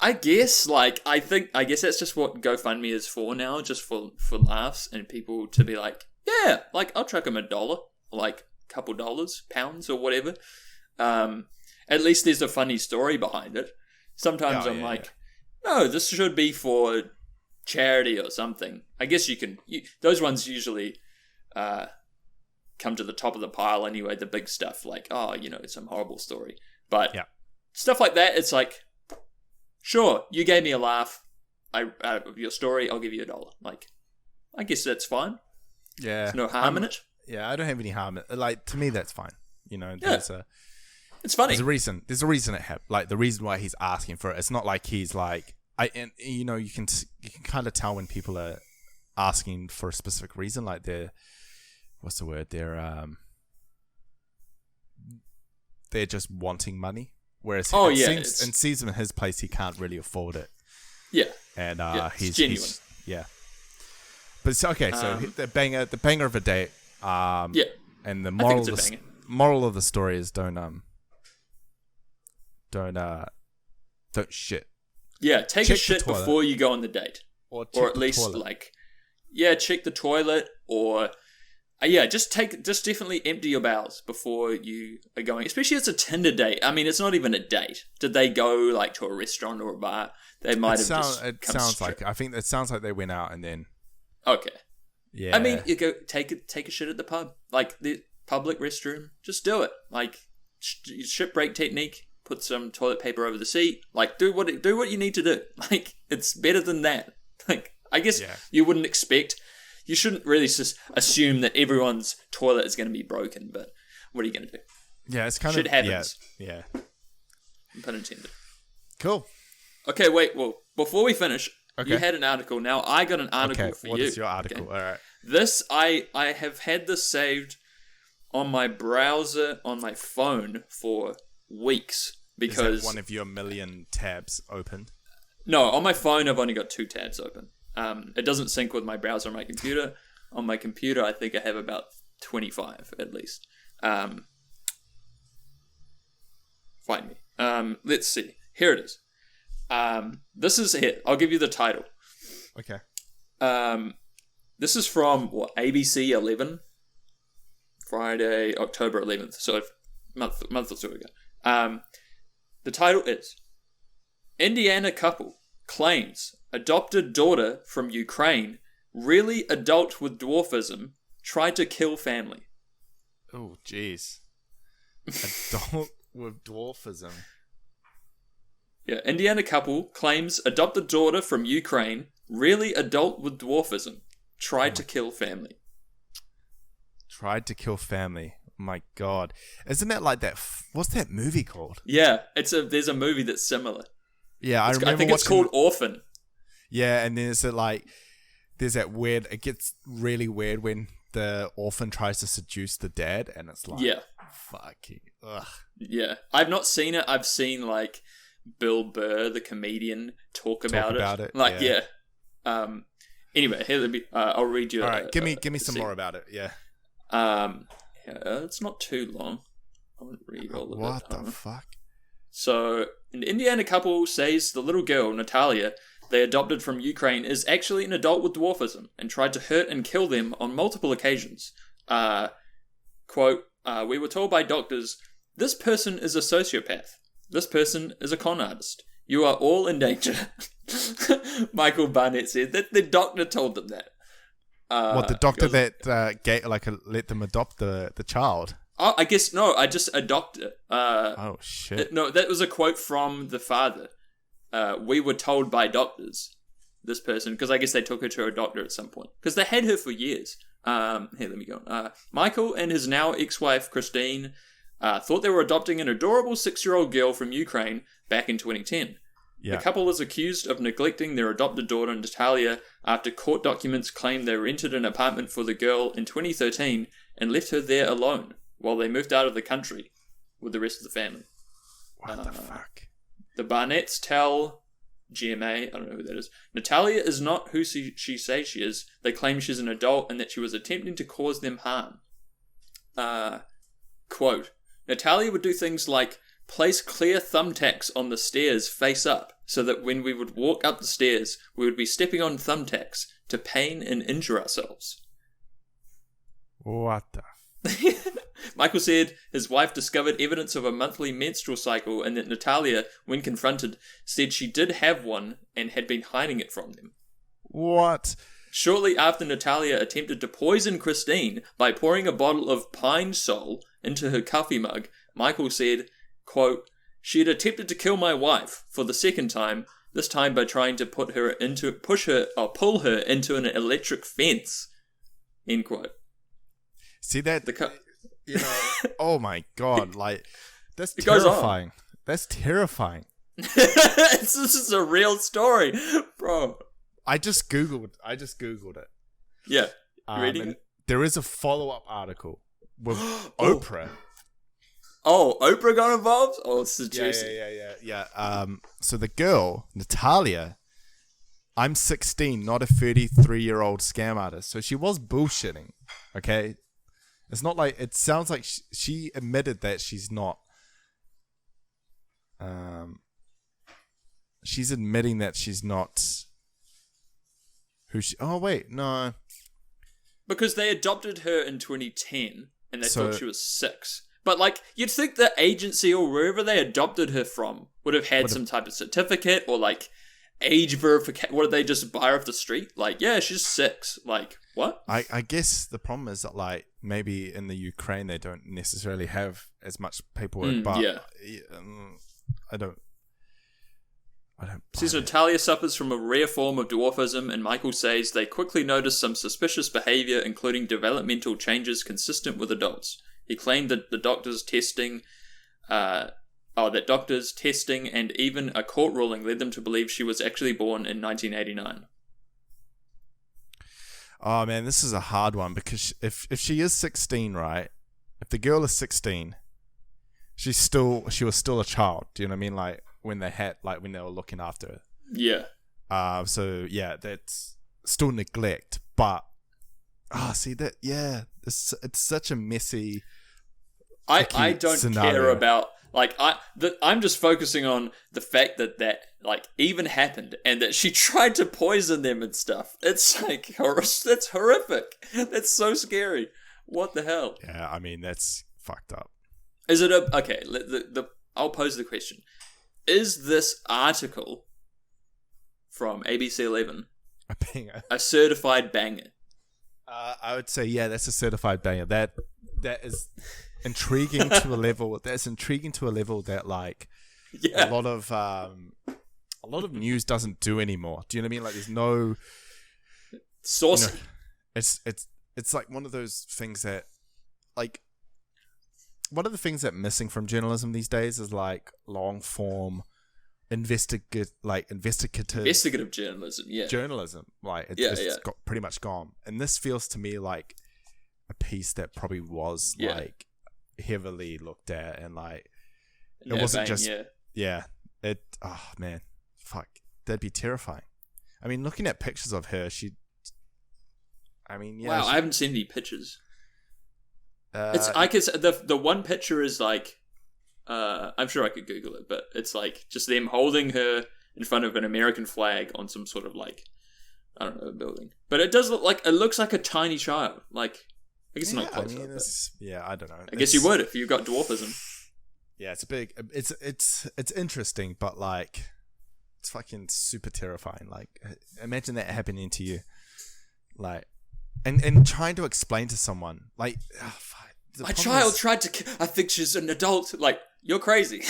I guess, like, I guess that's just what GoFundMe is for now, just for laughs, and people to be like, yeah, like, I'll chuck him $1, or like, a couple dollars, pounds, or whatever. At least there's a funny story behind it. Sometimes I'm like, no, this should be for charity or something. I guess those ones usually come to the top of the pile anyway, the big stuff, like, oh, it's some horrible story. But stuff like that, it's like, sure, you gave me a laugh. Out of your story, I'll give you $1. Like, I guess that's fine. Yeah. There's no harm in it. Yeah, I don't have any harm. Like, to me, that's fine. It's funny. There's a reason it happened. Like, the reason why he's asking for it. It's not like he's like, you can kind of tell when people are asking for a specific reason. Like, what's the word? They're just wanting money. Whereas it seems in his place, he can't really afford it. Yeah. And he's genuine. But it's okay. So the banger of a date. And the moral of the story is don't shit. Yeah, take a shit before you go on the date, or at least toilet. Check the toilet, or just definitely empty your bowels before you are going. Especially if it's a Tinder date. I mean, it's not even a date. Did they go like to a restaurant or a bar? They might have just. It sounds like it sounds like they went out and then. Okay. Yeah. I mean, you go take a shit at the pub, like the public restroom. Just do it. Like shit break technique. Put some toilet paper over the seat. Like do what you need to do. Like it's better than that. Like I guess you wouldn't expect. You shouldn't really just assume that everyone's toilet is going to be broken. But what are you going to do? Yeah, it's kind shit of happens. Yeah. Pun intended. Cool. Okay, wait. Well, before we finish, you had an article. Now I got an article for you. What is your article? Okay. All right. This I have had this saved on my browser on my phone for weeks because is that one of your million tabs open? No, on my phone I've only got 2 tabs open. It doesn't sync with my browser on my computer. On my computer I think I have about 25 at least. Find me. Let's see. Here it is. This is it. I'll give you the title. Okay. This is from ABC 11, Friday, October 11th. So a month or so ago. The title is Indiana couple claims adopted daughter from Ukraine, really adult with dwarfism, tried to kill family. Oh, jeez. Adult with dwarfism. Yeah, Indiana couple claims adopted daughter from Ukraine, really adult with dwarfism, tried to kill family. Tried to kill family. My God, isn't that like that? What's that movie called? Yeah, there's a movie that's similar. Yeah, I remember. I think it's called Orphan. Yeah, and there's that weird. It gets really weird when the orphan tries to seduce the dad, and it's like, fucking, ugh. Yeah, I've not seen it. I've seen like Bill Burr, the comedian, talk about it. Like, yeah. Anyway, here, I'll read you. All right, give me some more about it. Yeah. It's not too long. I won't read all of it. What the fuck? So, an Indiana couple says the little girl, Natalia, they adopted from Ukraine is actually an adult with dwarfism and tried to hurt and kill them on multiple occasions. Quote, we were told by doctors, this person is a sociopath. This person is a con artist. You are all in danger. Michael Barnett said that the doctor told them that. What, the doctor that let them adopt the child? Oh, I guess, no, I just adopted it. Oh, shit. No, that was a quote from the father. We were told by doctors, this person, because I guess they took her to a doctor at some point. Because they had her for years. Here, let me go. Michael and his now ex-wife, Christine, thought they were adopting an adorable 6-year-old girl from Ukraine back in 2010. Yeah. The couple is accused of neglecting their adopted daughter, Natalia, after court documents claim they rented an apartment for the girl in 2013 and left her there alone while they moved out of the country with the rest of the family. What the fuck? The Barnetts tell GMA, I don't know who that is, Natalia is not who she says she is. They claim she's an adult and that she was attempting to cause them harm. Quote, Natalia would do things like place clear thumbtacks on the stairs face up so that when we would walk up the stairs, we would be stepping on thumbtacks to pain and injure ourselves. What the? Michael said his wife discovered evidence of a monthly menstrual cycle and that Natalia, when confronted, said she did have one and had been hiding it from them. What? Shortly after Natalia attempted to poison Christine by pouring a bottle of Pine Sol into her coffee mug, Michael said, quote, she had attempted to kill my wife for the second time, this time by trying to pull her into an electric fence. End quote. See that? Oh my God, like, that's terrifying. That's terrifying. This is a real story, bro. I just Googled it. Yeah. You reading it? There is a follow-up article with Oprah. Oh, Oprah got involved? Oh, it's juicy. Yeah. So the girl, Natalia, I'm 16, not a 33-year-old scam artist. So she was bullshitting, okay? It's not like, it sounds like she admitted that she's not. She's admitting that she's not who she, oh wait, no. Because they adopted her in 2010 and they thought she was 6. But, like, you'd think the agency or wherever they adopted her from would have had some type of certificate or, like, age verification. What, did they just buy her off the street? Like, yeah, she's 6. Like, what? I guess the problem is that, like, maybe in the Ukraine they don't necessarily have as much paperwork, but I don't. Says Natalia suffers from a rare form of dwarfism, and Michael says they quickly noticed some suspicious behavior, including developmental changes consistent with adults. He claimed that the doctors' testing, and even a court ruling led them to believe she was actually born in 1989. Oh man, this is a hard one because if she is 16, right? If the girl is 16, she was still a child. Do you know what I mean? Like when they were looking after her. Yeah. So yeah, that's still neglect, but it's such a messy. I don't scenario. care about, like, I'm just focusing on the fact that like even happened and that she tried to poison them and stuff. It's like that's horrific. That's so scary. What the hell? Yeah, I mean that's fucked up. Is it okay? I'll pose the question: is this article from ABC 11 a certified banger? I would say that's a certified banger. That is intriguing to a level. That's intriguing to a level that, like, Yeah. A lot of news doesn't do anymore. Do you know what I mean? Like, there's no saucy. You know, it's like one of those things that, like, one of the things that missing from journalism these days is like long form, investigative journalism. Yeah, journalism. Like, it's got pretty much gone. And this feels to me like a piece that probably was like heavily looked at, and like it wasn't just it. Oh man, fuck, that'd be terrifying. I mean, looking at pictures of her, wow, I haven't seen any pictures. I guess the one picture is like, I'm sure I could Google it, but it's like just them holding her in front of an American flag on some sort of like, I don't know, building. But it looks like a tiny child. Like, I guess not close up. I don't know. I guess you would if you got dwarfism. Yeah, it's interesting, but like, it's fucking super terrifying. Like, imagine that happening to you, like, and trying to explain to someone, like, my child tried to. I think she's an adult. Like, you're crazy.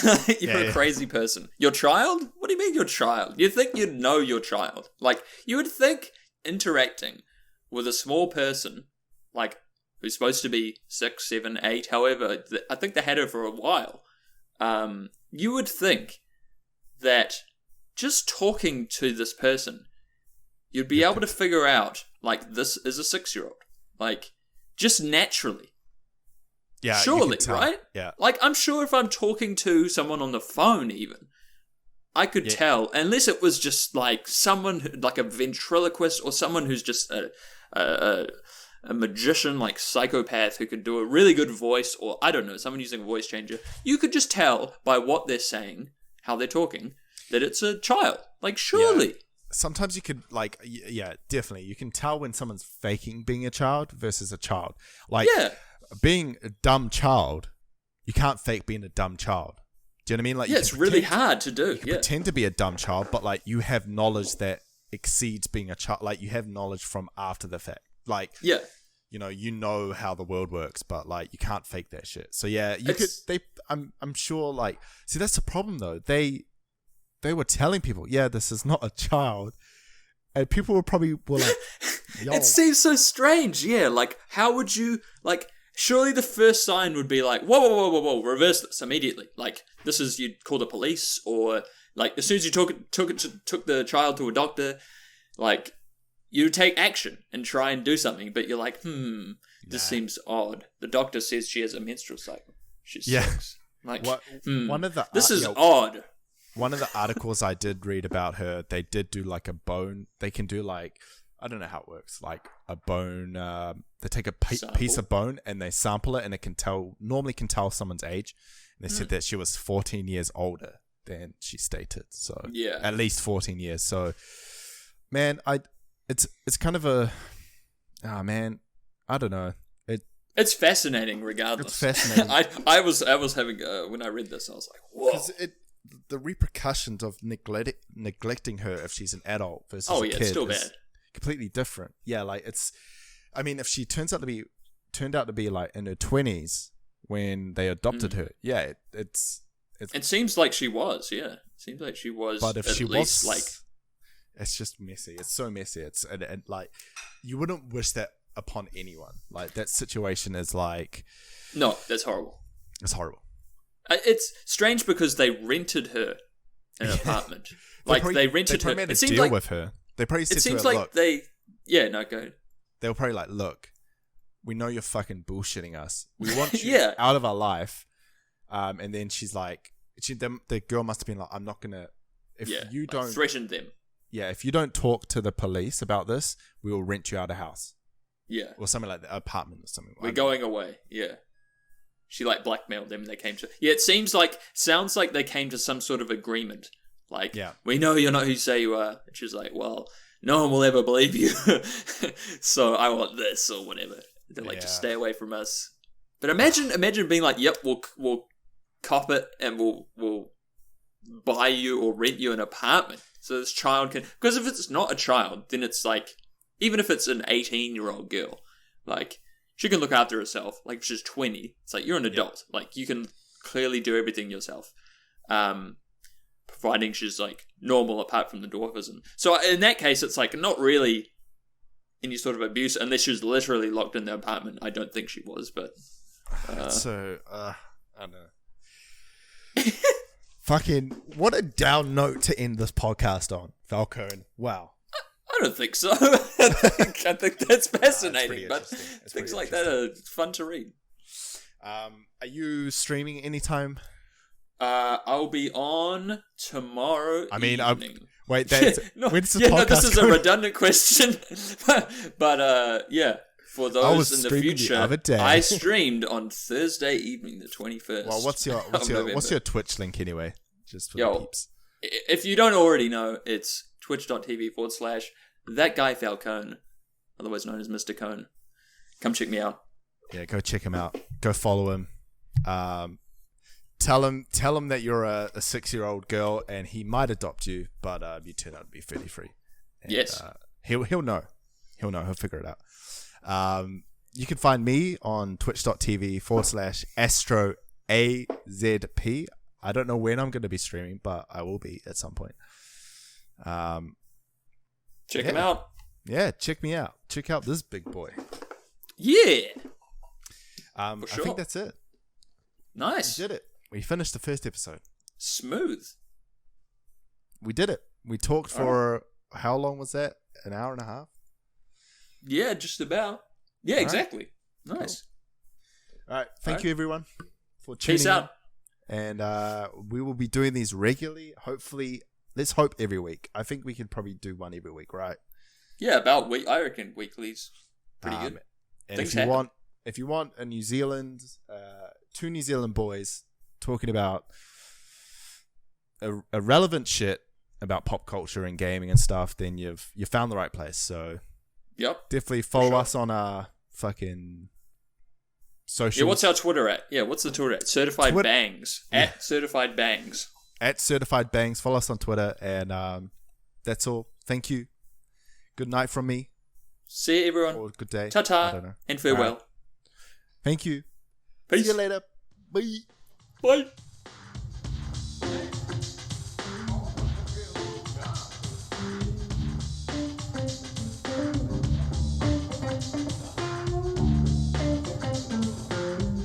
You're a crazy person. Your child? What do you mean your child? You think you'd know your child? Like, you would think interacting with a small person, like, who's supposed to be 6, 7, 8, however, I think they had her for a while. You would think that just talking to this person, you'd be able to figure out, like, this is a 6-year-old. Like, just naturally. Yeah, surely, right? Yeah. Like, I'm sure if I'm talking to someone on the phone even, I could tell, unless it was just like someone, like a ventriloquist or someone who's just a magician, like psychopath who could do a really good voice, or I don't know, someone using a voice changer. You could just tell by what they're saying, how they're talking, that it's a child. Like, surely. Yeah. Sometimes you could, like, definitely. You can tell when someone's faking being a child versus a child. Like, being a dumb child, you can't fake being a dumb child. Do you know what I mean? Like, it's really hard to do. You can pretend to be a dumb child, but like, you have knowledge that exceeds being a child. Like, you have knowledge from after the fact. Like, you know how the world works, but like, you can't fake that shit. So yeah, I'm sure, like, see, that's the problem though. They were telling people, this is not a child, and people were like, yo. It seems so strange. Yeah, like, how would you, like, surely the first sign would be like, whoa, reverse this immediately. Like, this is, you'd call the police, or like, as soon as you took the child to a doctor, like, you take action and try and do something, but you're like, this seems odd. The doctor says she has a menstrual cycle. She's 6. Like, this is odd. One of the articles I did read about her, they did do like a bone. They can do like, I don't know how it works. Like a bone, they take a piece of bone and they sample it, and it normally can tell someone's age. And they said that she was 14 years older than she stated. So at least 14 years. So, man, it's kind of a, I don't know. It's fascinating regardless. It's fascinating. I was having, when I read this, I was like, whoa. The repercussions of neglecting her if she's an adult versus a kid it's still bad. Completely different. Yeah, like, it's, I mean, if she turned out to be like in her 20s when they adopted her, it seems like she was, it seems like she was. But if she was, was, like, it's just messy. It's so messy. It's and like, you wouldn't wish that upon anyone. Like, that situation is like, no, that's horrible. It's horrible. It's strange because they rented her an apartment. They rented her. It seems like with her. They probably said to her, like look, go ahead. They were probably like, look, we know you're fucking bullshitting us. We want you out of our life. And then she's like, the girl must have been like, I'm not gonna. If you don't threatened them. Yeah, if you don't talk to the police about this, we will rent you out a house. Yeah, or something like that, apartment or something. We're going away. Yeah. She like blackmailed them. They came to. Yeah, it sounds like they came to some sort of agreement. Like, we know you're not who you say you are. And she's like, well, no one will ever believe you. So I want this or whatever. They're like, just stay away from us. But imagine being like, yep, we'll cop it and we'll buy you or rent you an apartment so this child can. Because if it's not a child, then it's like, even if it's an 18-year-old girl, like, she can look after herself. Like, if she's 20, it's like, you're an adult. Like, you can clearly do everything yourself. finding she's like normal apart from the dwarfism. So in that case, it's like not really any sort of abuse unless she was literally locked in the apartment. I don't think she was, but I don't know. Fucking what a down note to end this podcast on, Falcone. Wow. I don't think so. I think that's fascinating, but things like that are fun to read. Are you streaming anytime? I'll be on tomorrow evening. Wait, that's when's the podcast? No, this is a redundant question, but yeah. For those in the future, I streamed on Thursday evening, the 21st. Well, what's your Twitch link anyway? Just for the peeps. If you don't already know, it's twitch.tv/thatguyfalcone, otherwise known as Mr. Cone. Come check me out. Yeah, go check him out. Go follow him. Tell him that you're a 6-year-old girl and he might adopt you, but you turn out to be 33. And, yes. He'll know. He'll know. He'll figure it out. You can find me on twitch.tv/Astro AZP. I don't know when I'm going to be streaming, but I will be at some point. Check him out. Yeah, check me out. Check out this big boy. Yeah. For sure. I think that's it. Nice. We did it. We finished the first episode. Smooth. We did it. We talked for, how long was that? An hour and a half? Yeah, just about. Yeah, exactly. Right. Nice. Cool. All right. Thank you, everyone, for tuning in. Peace out. And we will be doing these regularly. Hopefully, let's hope every week. I think we can probably do one every week, right? Yeah, about week. I reckon weekly's pretty good. And if you want a New Zealand, 2 New Zealand boys talking about irrelevant shit about pop culture and gaming and stuff, then you found the right place. So, definitely follow us on our fucking social. Yeah, what's our Twitter at? Yeah, what's the Twitter at? Certified Bangs. At Certified Bangs. At Certified Bangs. Follow us on Twitter. And that's all. Thank you. Good night from me. See you, everyone. Or good day. Ta-ta. And farewell. Right. Thank you. Peace. See you later. Bye. Bye.